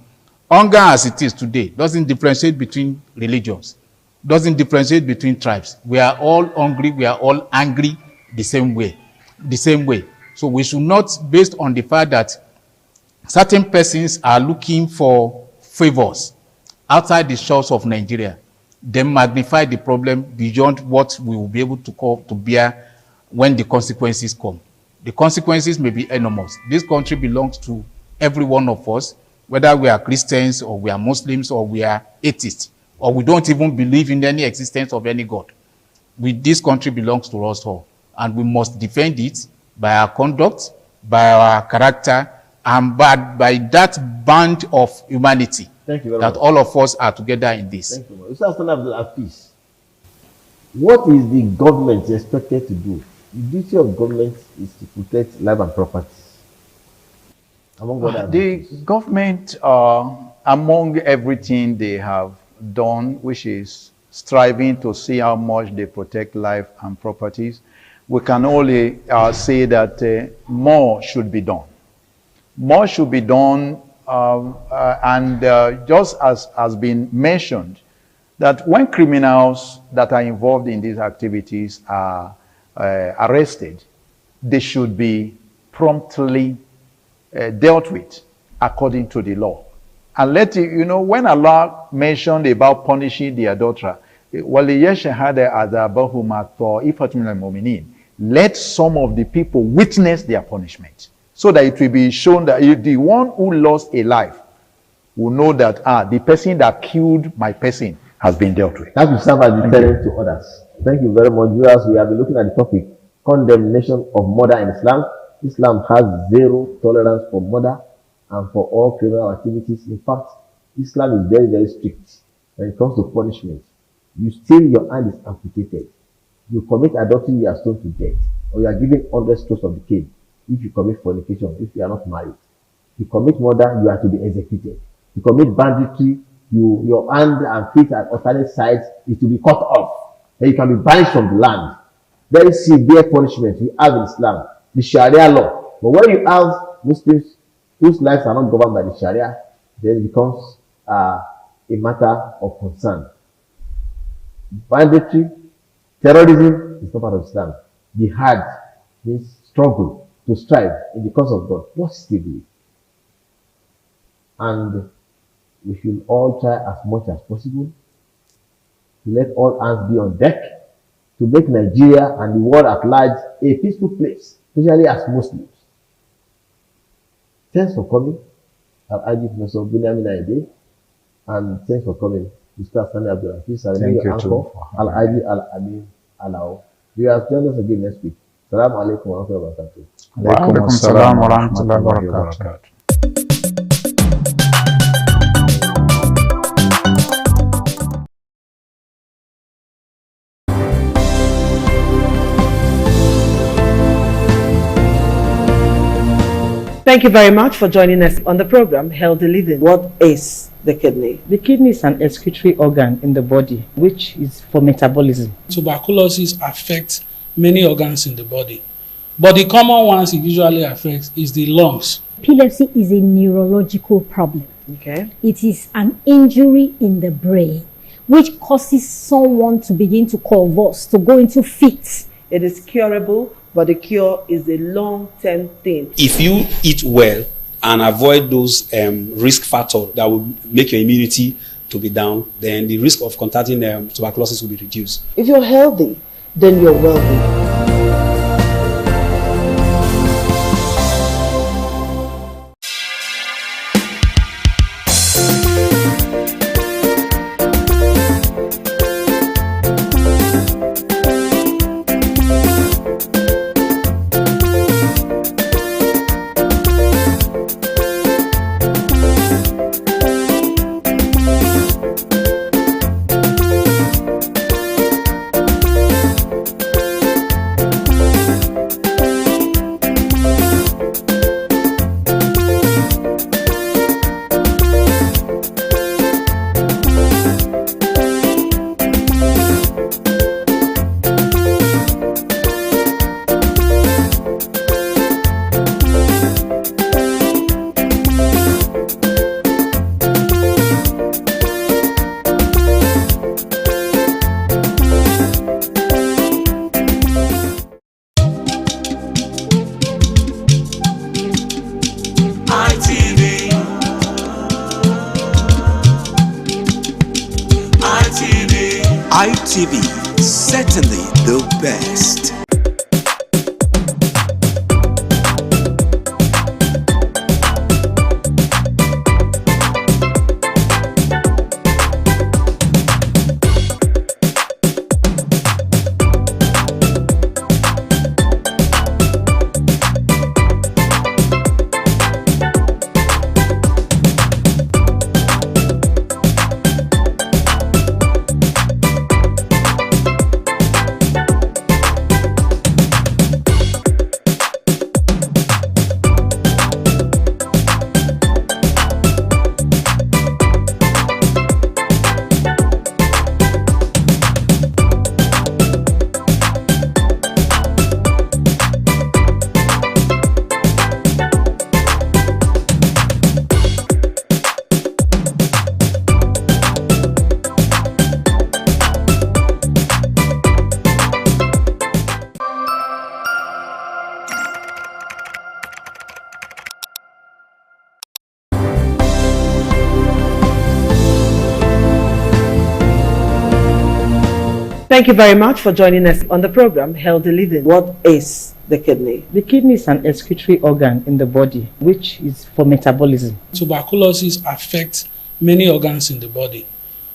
hunger as it is today doesn't differentiate between religions, doesn't differentiate between tribes. We are all hungry, we are all angry the same way. So we should not, based on the fact that certain persons are looking for favors outside the shores of Nigeria, then magnify the problem beyond what we will be able to bear when the consequences come. The consequences may be enormous. This country belongs to every one of us, whether we are Christians or we are Muslims or we are atheists, or we don't even believe in any existence of any God. This country belongs to us all, and we must defend it by our conduct, by our character, and by that band of humanity that all of us are together in this. Thank you. Mr. What is the government expected to do? The duty of government is to protect life and property. The government, among everything they have done, which is striving to see how much they protect life and properties, we can only say that more should be done. More should be done, and just as has been mentioned, that when criminals that are involved in these activities are arrested, they should be promptly dealt with according to the law. And when Allah mentioned about punishing the adulterer, let some of the people witness their punishment, so that it will be shown that the one who lost a life will know that the person that killed my person has been dealt with. That will serve as deterrent to others. Thank you very much, viewers. We have been looking at the topic, condemnation of murder in Islam. Islam has zero tolerance for murder and for all criminal activities. In fact, Islam is very, very strict when it comes to punishment. You steal, your hand is amputated. You commit adultery, you are stoned to death, or you are given 100 strokes of the cane if you commit fornication, if you are not married. You commit murder, you are to be executed. You commit banditry, your hand and feet at alternate sides is to be cut off, and you can be banished from the land. Very severe punishment we have in Islam, the Sharia law. But when you have Muslims whose lives are not governed by the Sharia, then it becomes a matter of concern. Banditry, terrorism is not part of Islam. Jihad means struggle, to strive in the cause of God positively. And we should all try as much as possible to let all hands be on deck to make Nigeria and the world at large a peaceful place, especially as Muslims. Thanks for coming. Al-Aji Professor Bunyamin Aide, and thanks for coming, Mr. Sani Abdulhafiz. Thank you too. Al-Aji Al-Amin Alao. You have joined us again next week. Assalamu alaikum wa rahmatullahi wa barakatuh. Wa alaikum assalam wa rahmatullahi wa barakatuh. Thank you very much for joining us on the program, Healthy Living. What is the kidney? The kidney is an excretory organ in the body, which is for metabolism. Tuberculosis affects many organs in the body, but the common ones it usually affects is the lungs. Epilepsy is a neurological problem. Okay. It is an injury in the brain which causes someone to begin to convulse, to go into fits. It is curable, but the cure is a long-term thing. If you eat well and avoid those risk factors that will make your immunity to be down, then the risk of contracting tuberculosis will be reduced. If you're healthy, then you're wealthy. Certainly the best. Thank you very much for joining us on the program Healthy Living. What is the kidney? The kidney is an excretory organ in the body, which is for metabolism. Tuberculosis affects many organs in the body,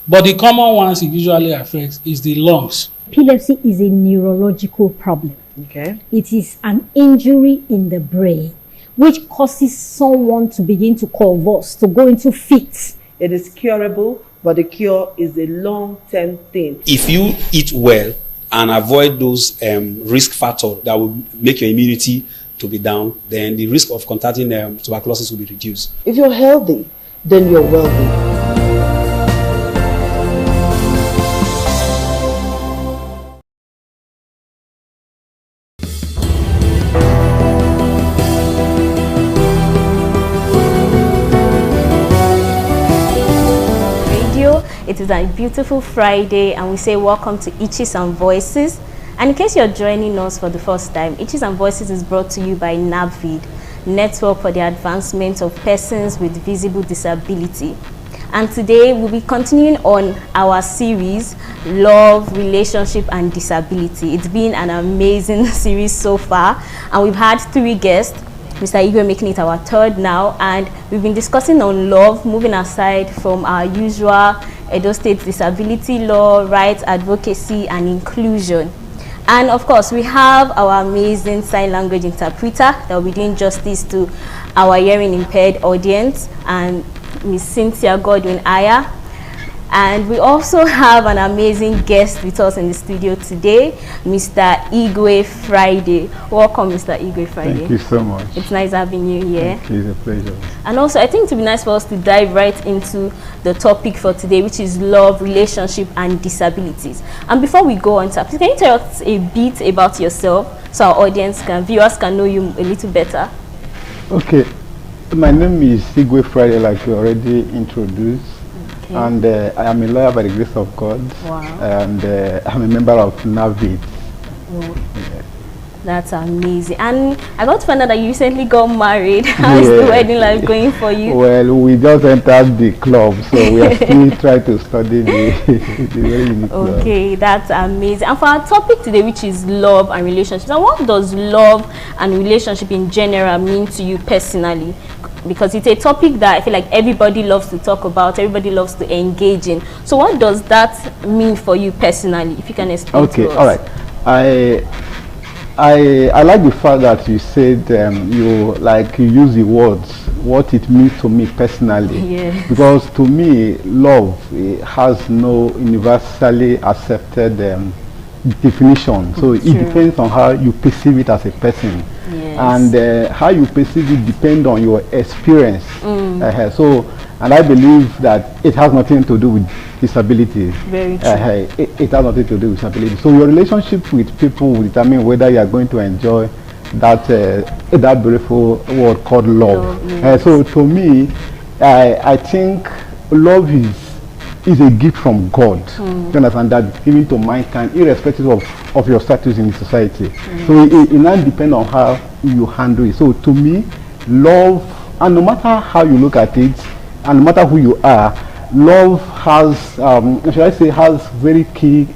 but the common ones it usually affects is the lungs. Epilepsy is a neurological problem. Okay. It is an injury in the brain which causes someone to begin to convulse, to go into fits. It is curable, but the cure is a long-term thing. If you eat well and avoid those risk factors that will make your immunity to be down, then the risk of contracting tuberculosis will be reduced. If you're healthy, then you're wealthy. It is a beautiful Friday and we say welcome to Itches and Voices. And in case you're joining us for the first time, Itches and Voices is brought to you by NAVVID, Network for the Advancement of Persons with Visible Disability. And today we'll be continuing on our series, Love, Relationship and Disability. It's been an amazing series so far and we've had 3 guests. Mr. Igwe making it our 3rd now, and we've been discussing on love, moving aside from our usual Edo State disability law, rights advocacy and inclusion. And of course we have our amazing sign language interpreter that will be doing justice to our hearing impaired audience, and Miss Cynthia Godwin Aya. And we also have an amazing guest with us in the studio today, Mr. Igwe Friday. Welcome, Mr. Igwe Friday. Thank you so much. It's nice having you here. Thank you. It's a pleasure. And also, I think it would be nice for us to dive right into the topic for today, which is love, relationship, and disabilities. And before we go on, can you tell us a bit about yourself so our audience viewers can know you a little better? Okay. My name is Igwe Friday, like you already introduced. Okay. And I am a lawyer by the grace of God. Wow. And I'm a member of NAVVID. Oh. Yeah. That's amazing. And I got to find out that you recently got married. How is the wedding life going for you? Well, we just entered the club, so we are still trying to study the wedding club. Okay, that's amazing. And for our topic today, which is love and relationships, and what does love and relationship in general mean to you personally? Because it's a topic that I feel like everybody loves to talk about, everybody loves to engage in. So what does that mean for you personally, if you can explain to us? Okay, all right. I like the fact that you said you use the words, what it means to me personally. Yeah. Because to me, love has no universally accepted definition. So it depends on how you perceive it as a person. Yes. And how you perceive it depends on your experience. And I believe that it has nothing to do with disability. Very true. It has nothing to do with disability. So your relationship with people will determine whether you are going to enjoy that beautiful word called love. Yes. So to me, I think love is a gift from God. You understand, that given to mankind, irrespective of your status in society. So it now depends on how you handle it. So to me, love, and no matter how you look at it, and no matter who you are, love has, should I say, has very key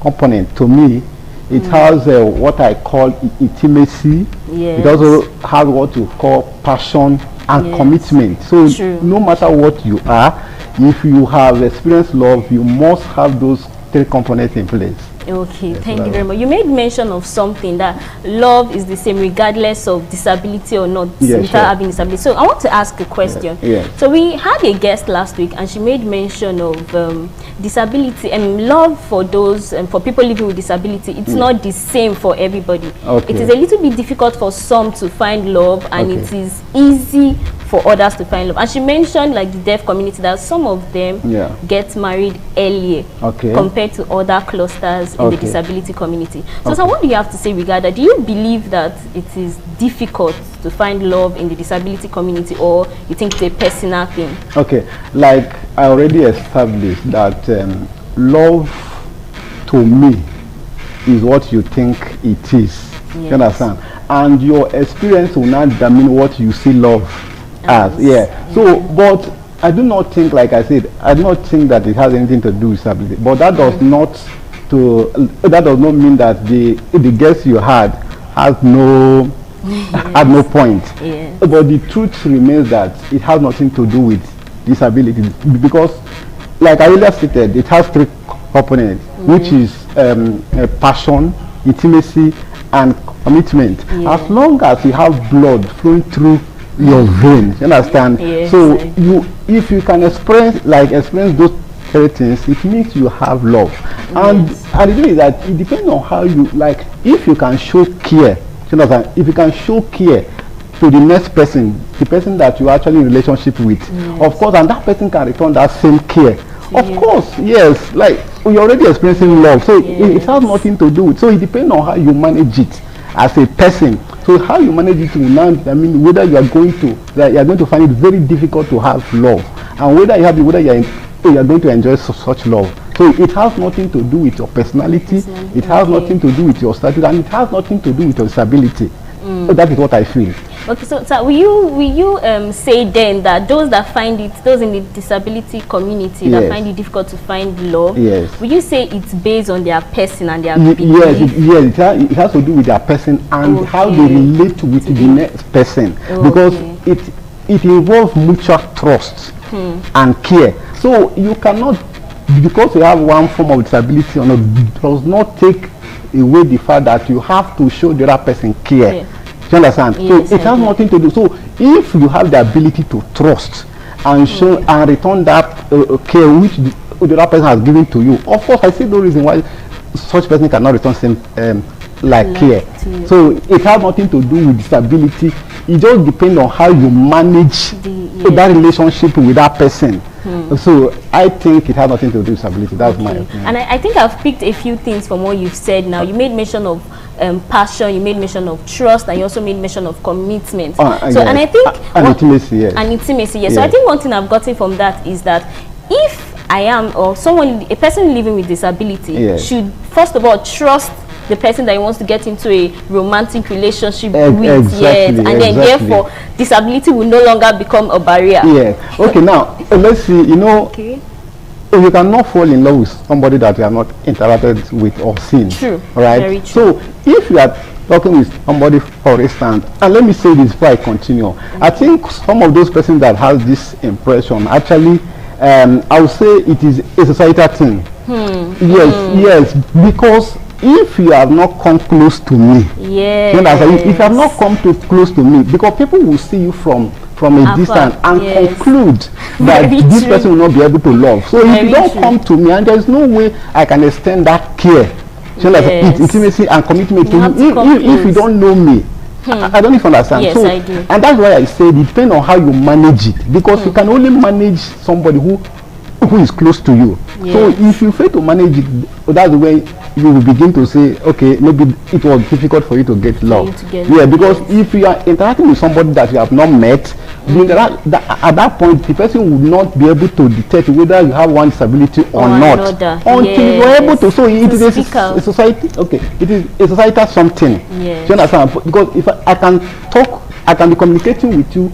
component to me. It has what I call intimacy. Yes. It also has what you call passion and commitment. So no matter what you are, if you have experienced love, you must have those 3 components in place. Okay, thank you very much. You made mention of something that love is the same regardless of disability or not, without having disability. So I want to ask a question. So we had a guest last week and she made mention of disability and love for those for people living with disability. It's not the same for everybody. It is a little bit difficult for some to find love, and it is easy for others to find love. And she mentioned like the deaf community, that some of them get married earlier compared to other clusters in the disability community. So what do you have to say regarding that? Do you believe that it is difficult to find love in the disability community, or you think it's a personal thing? Okay, like I already established that love to me is what you think it is. You understand? And your experience will not determine what you see love as. So but I do not think, like I said, I do not think that it has anything to do with disability. But that does not mean that the guess you had has no no point. But the truth remains that it has nothing to do with disability, because like I earlier stated, it has 3 components, which is passion, intimacy, and commitment. As long as you have blood flowing through your veins, you understand? So if you can experience those 3 things, it means you have love. And the thing is that it depends on how you, like, if you can show care, you understand? If you can show care to the next person, the person that you are actually in relationship with, of course, and that person can return that same care. Of course, yes, like you're already experiencing love, so it has nothing to do with. So it depends on how you manage it as a person. So how you manage it will now, I mean, whether you are going to find it very difficult to have love, and whether you are going to enjoy such love. So it has nothing to do with your personality. It has nothing to do with your status, and it has nothing to do with your disability. So that is what I feel. Okay, so will you say then that those in the disability community that find it difficult to find love, will you say it's based on their person and their belief? It has to do with their person and how they relate with the next person, because it involves mutual trust and care. So you cannot, because you have one form of disability or not, does not take away the fact that you have to show the other person care. You understand? So it has nothing to do. So if you have the ability to trust and show and return that care which the other person has given to you, of course I see no reason why such person cannot return same care. So it has nothing to do with disability. It just depends on how you manage that relationship with that person. So I think it has nothing to do with disability. That's my opinion. And I think I've picked a few things from what you've said now. You made mention of passion, you made mention of trust, and you also made mention of commitment. And I think intimacy, So I think one thing I've gotten from that is that if I am, or a person living with disability should first of all trust the person that he wants to get into a romantic relationship with, and then therefore disability will no longer become a barrier. Okay, now let's see, if you cannot fall in love with somebody that you have not interacted with or seen, right? Very true. So if you are talking with somebody, for instance, and let me say this before I continue, I think some of those persons that have this impression actually, I would say it is a societal thing. Yes, because if you have not come close to me, if you have not come too close to me, because people will see you from a distance and conclude that this person will not be able to love. So if you don't come to me, and there is no way I can extend that care, intimacy and commitment to you, if you don't know me. I don't even understand. I do. And that's why I said it depends on how you manage it, because you can only manage somebody who is close to you. So if you fail to manage it, that's the way you will begin to say, okay, maybe it was difficult for you to get love. Because if you are interacting with somebody that you have not met, at that point the person will not be able to detect whether you have one disability or not until you are able to. So it is a society. It is a societal something. Do you understand? Because if I can talk, I can be communicating with you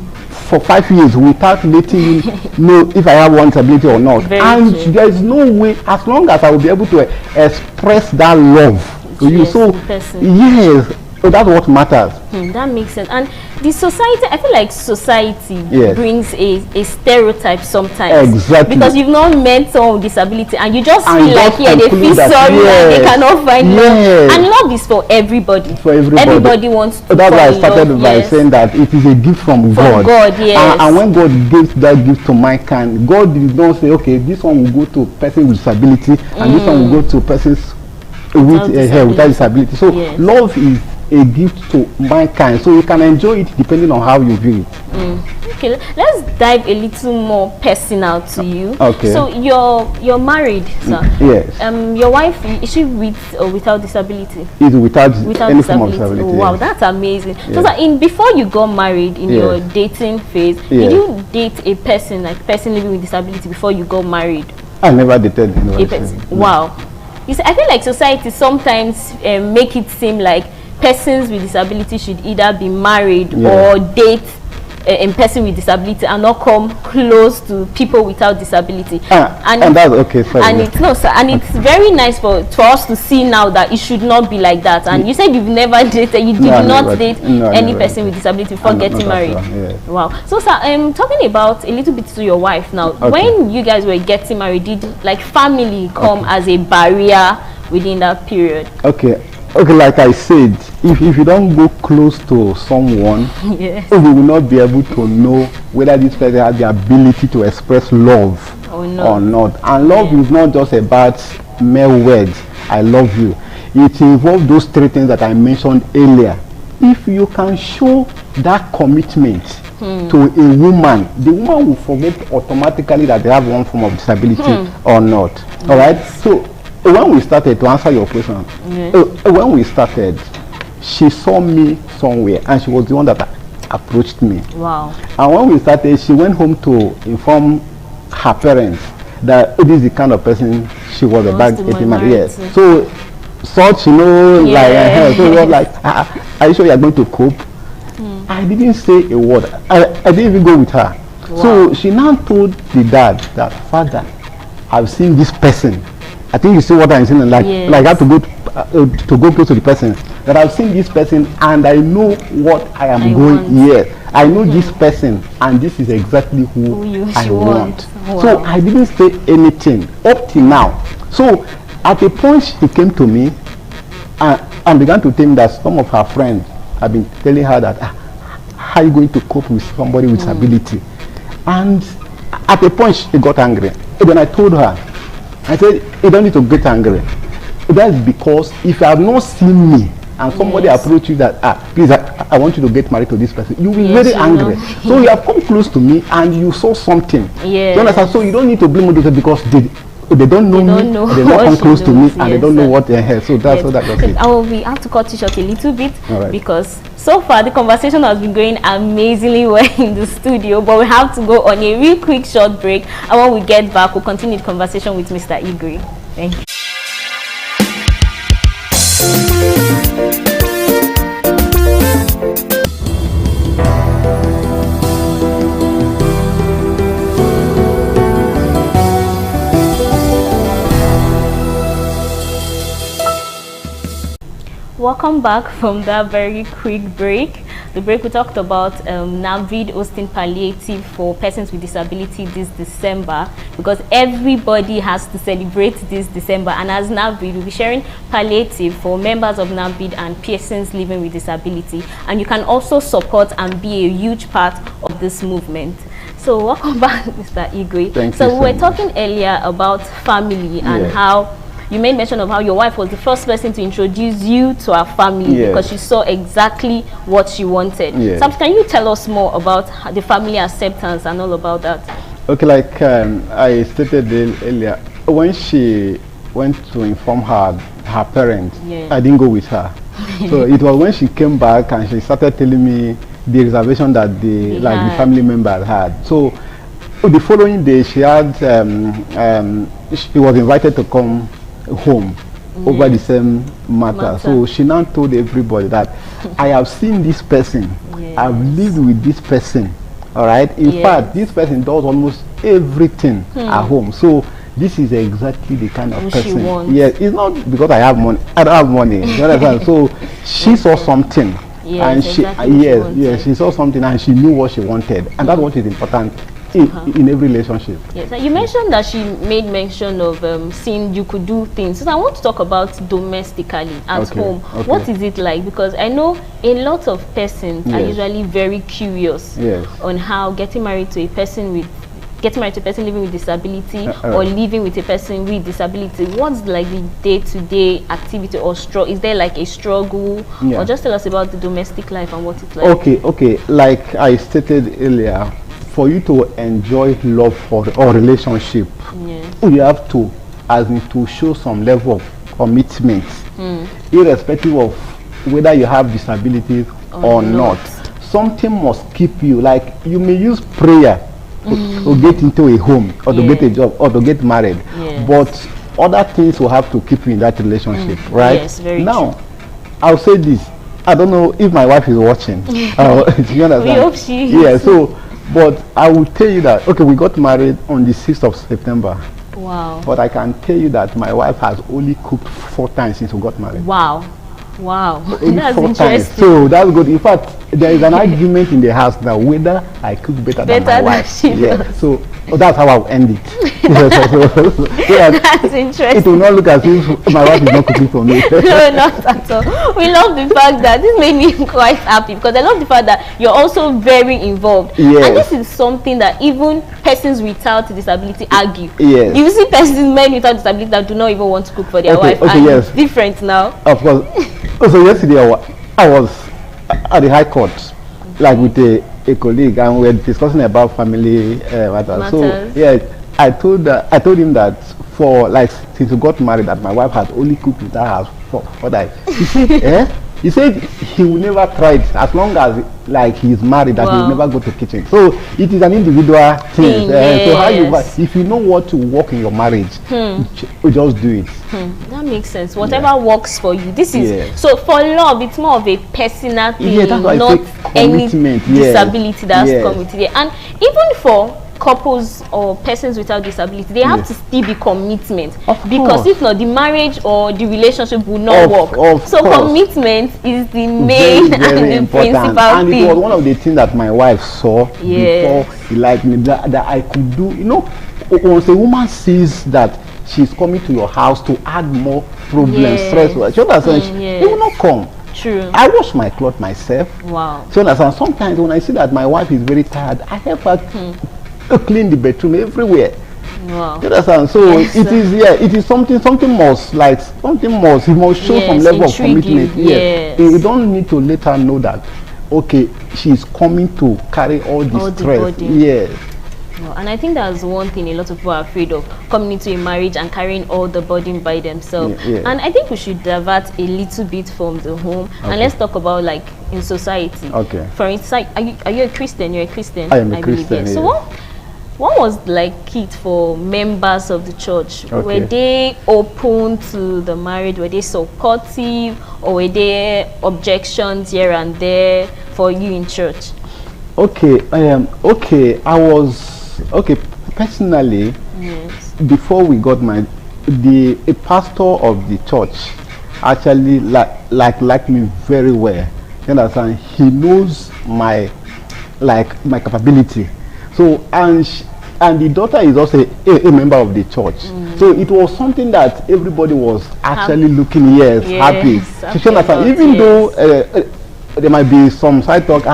for 5 years without letting you know if I have one disability or not. And there is no way, as long as I will be able to express that love to you. So yes, so that's what matters. That makes sense. And the society, I feel like society brings a stereotype sometimes. Exactly. Because you've not met someone with disability and you just feel like they feel sorry and they cannot find love. And love is for everybody. For everybody. Everybody wants to That's why I started love, by saying that it is a gift from God. And when God gives that gift to mankind, God did not say, okay, this one will go to person with disability and this one will go to persons without disability. So love is a gift to mankind, so you can enjoy it depending on how you view it. Okay, let's dive a little more personal to you. Okay. So you're married, sir. Yes. Your wife, is she with or without disability? Is without any form of disability. Oh, wow, that's amazing. So before you got married, in your dating phase, did you date a person living with disability before you got married? I never dated a person. Wow. You see, I feel like society sometimes make it seem like persons with disability should either be married or date a person with disability and not come close to people without disability. And that's okay. And it's it's very nice for us to see now that it should not be like that. And you said you've never dated, you did not date any person with disability before getting married. Wow. So sir, talking about a little bit to your wife now, when you guys were getting married, did like family come as a barrier within that period? Okay, like I said, if you don't go close to someone, we will not be able to know whether this person has the ability to express love or not. And love is not just about mere words, I love you. It involves those three things that I mentioned earlier. If you can show that commitment to a woman, the woman will forget automatically that they have one form of disability or not. All right? So when we started, to answer your question, when we started, she saw me somewhere and she was the one that approached me. Wow. And when we started, she went home to inform her parents that this is the kind of person she was about getting married. Yes. So such, like her. So it was like, are you sure you are going to cope? I didn't say a word. I didn't even go with her. Wow. So she now told the dad that, Father, I've seen this person. I think you see what I'm saying, like I have to go close to the person. That I've seen this person and I know what I am going here. I know this person and this is exactly who I want. Wow. So I didn't say anything up till now. So at a point she came to me and began to tell me that some of her friends have been telling her that how are you going to cope with somebody with disability? And at a point she got angry. And then I told her, I said, you don't need to get angry. That's because if you have not seen me and somebody approach you that, please, I want you to get married to this person, you'll be very angry. So you have come close to me and you saw something. You understand? So you don't need to blame others because they don't know me, they don't come close to me, and they don't know what they have. So that's what that was it. We have to cut it short a little bit because so far the conversation has been going amazingly well in the studio, but we have to go on a real quick short break, and when we get back we'll continue the conversation with Mr. Igwe. Thank you. Welcome back from that very quick break. The break we talked about NAVID hosting palliative for persons with disability this December, because everybody has to celebrate this December, and as NAVID we'll be sharing palliative for members of NAVID and persons living with disability, and you can also support and be a huge part of this movement. So welcome back, Mr. Igwe. Thank you. So we were talking earlier about family and how you made mention of how your wife was the first person to introduce you to our family because she saw exactly what she wanted. So can you tell us more about the family acceptance and all about that? Okay, like I stated earlier, when she went to inform her parents, I didn't go with her. So it was when she came back and she started telling me the reservation that the family member had. So the following day she had she was invited to come home over the same matter. So she now told everybody that I have seen this person, I've lived with this person All right. In Yes. fact, this person does almost everything Hmm. at home. So this is exactly the kind of Who she person. wants. Yes, it's not because I have money. I don't have money. You understand? So she saw something. Yes, and she exactly what she yes, wanted. yes, she saw something and she knew what she wanted, and that's what is important in every relationship. Yes, you mentioned that she made mention of seeing you could do things. So I want to talk about domestically at Okay, home. okay. What is it like? Because I know a lot of persons are Yes. usually very curious Yes. on how getting married to a person living with disability or living with a person with disability. What's like the day-to-day activity or is there like a struggle? Yeah. Or just tell us about the domestic life and what it's like. Okay. Like I stated earlier, for you to enjoy love or relationship, you have to, to show some level of commitment, irrespective of whether you have disabilities or not. Something must keep you. Like you may use prayer to get into a home or to get a job or to get married, but other things will have to keep you in that relationship, right? Yes, very now, I'll say this. I don't know if my wife is watching. You understand? We hope she is. Yeah. So, but I will tell you that we got married on the 6th of September. Wow. But I can tell you that my wife has only cooked 4 times since we got married. Wow. Only That's 4 times. interesting. So that's good. In fact, there is an argument in the house now whether I cook better than my than wife. she does. So that's how I'll end it. That's interesting. It will not look as if my wife is not cooking for me. No, not at all. We love the fact that this made me quite happy because I love the fact that you're also very involved. Yes. And this is something that even persons without disability argue. Yes. You see men without disability that do not even want to cook for their wife. Okay, and yes. It's different now. Of course. So yesterday I was at the High Court, like with a colleague, and we were discussing about family matters. So yeah, I told him that for since we got married, that my wife had only cooked with that house for that. He said, He said he will never try it as long as he's married, that he will never go to kitchen. So it is an individual thing. Yes. So how if you know what to work in your marriage, you just do it. That makes sense. Whatever works for you. This is so for love. It's more of a personal thing, that's why not any commitment. disability that's come with it. And even for couples or persons without disability, they have to still be commitment, because if not, the marriage or the relationship will not work. So commitment is the main very and the principal and thing. it was one of the things that my wife saw before he liked me, that I could do. You know, once a woman sees that she's coming to your house to add more problems, stress, she understands, they will not come. True. I wash my clothes myself. Wow. So understand, sometimes when I see that my wife is very tired, I help her to clean the bedroom everywhere. Wow. You understand? So it is something must he must show some level of commitment. Yes. You don't need to let her know that she's coming to carry all the stress. Yes. And I think that's one thing a lot of people are afraid of, coming into a marriage and carrying all the burden by themselves. And I think we should divert a little bit from the home and let's talk about in society. For instance, are you a Christian? You're a Christian. I am a Christian. So what was it for members of the church? Were they open to the marriage? Were they supportive, or were there objections here and there for you in church? I was personally. Yes. Before we got married, a pastor of the church actually liked me very well. You understand? He knows my capability. So and the daughter is also a member of the church. So it was something that everybody was actually looking happy. So you understand? Even though there might be some side talk,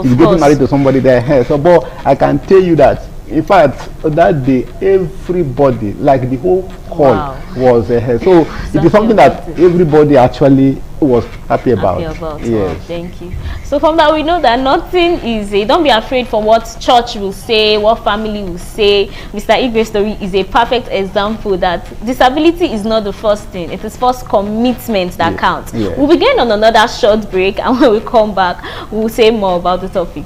he's getting married to somebody there. So but I can tell you that, in fact, that day everybody, the whole hall was here. So it is something that everybody actually was happy about. Yes. Wow, thank you. So from that we know that nothing is don't be afraid for what church will say, what family will say. Mr. Igwe's story is a perfect example that disability is not the first thing. It is first commitment that counts. We'll be going on another short break, and when we come back, we'll say more about the topic.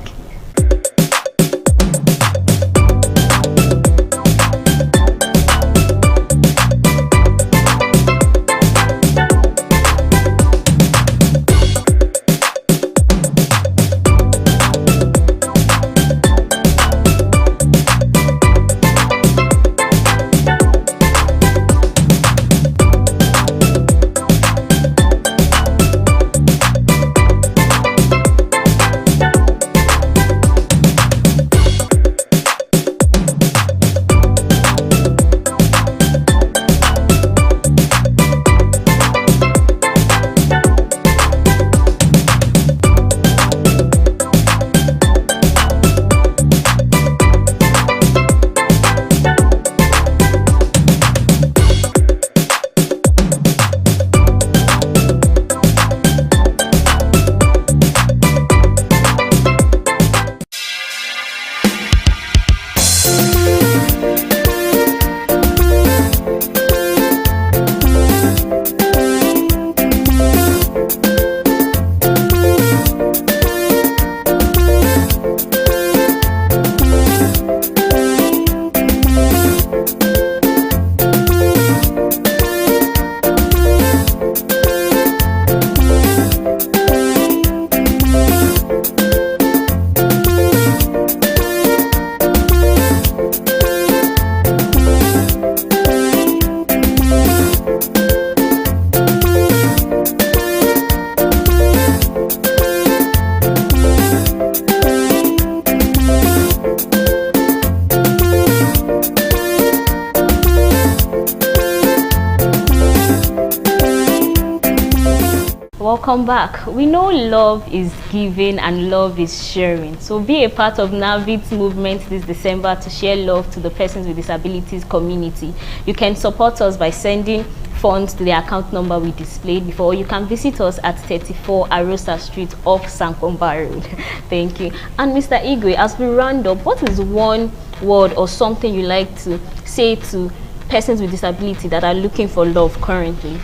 welcome back. We know love is giving and love is sharing. So be a part of NAVID's movement this December to share love to the Persons with Disabilities community. You can support us by sending funds to the account number we displayed before. You can visit us at 34 Arosa Street off Sankomba Road. Thank you. And Mr. Igwe, as we round up, what is one word or something you like to say to persons with disability that are looking for love currently?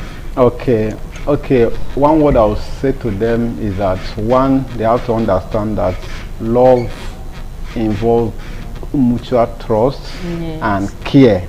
Okay, one word I would say to them is that, one, they have to understand that love involves mutual trust and care.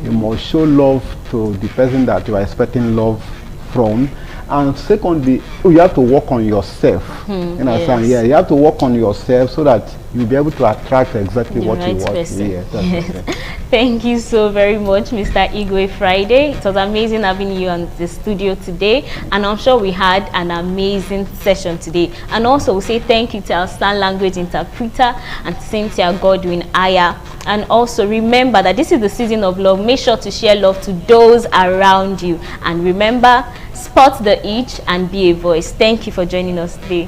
You must show love to the person that you are expecting love from. And secondly, you have to work on yourself. You understand? Yeah, you have to work on yourself so that you'll be able to attract exactly what you want. Yes. Thank you so very much, Mr. Igwe Friday. It was amazing having you on the studio today, and I'm sure we had an amazing session today. And also, we say thank you to our sign language interpreter and Cynthia Godwin Aya. And also remember that this is the season of love. Make sure to share love to those around you. And remember, spot the itch and be a voice. Thank you for joining us today.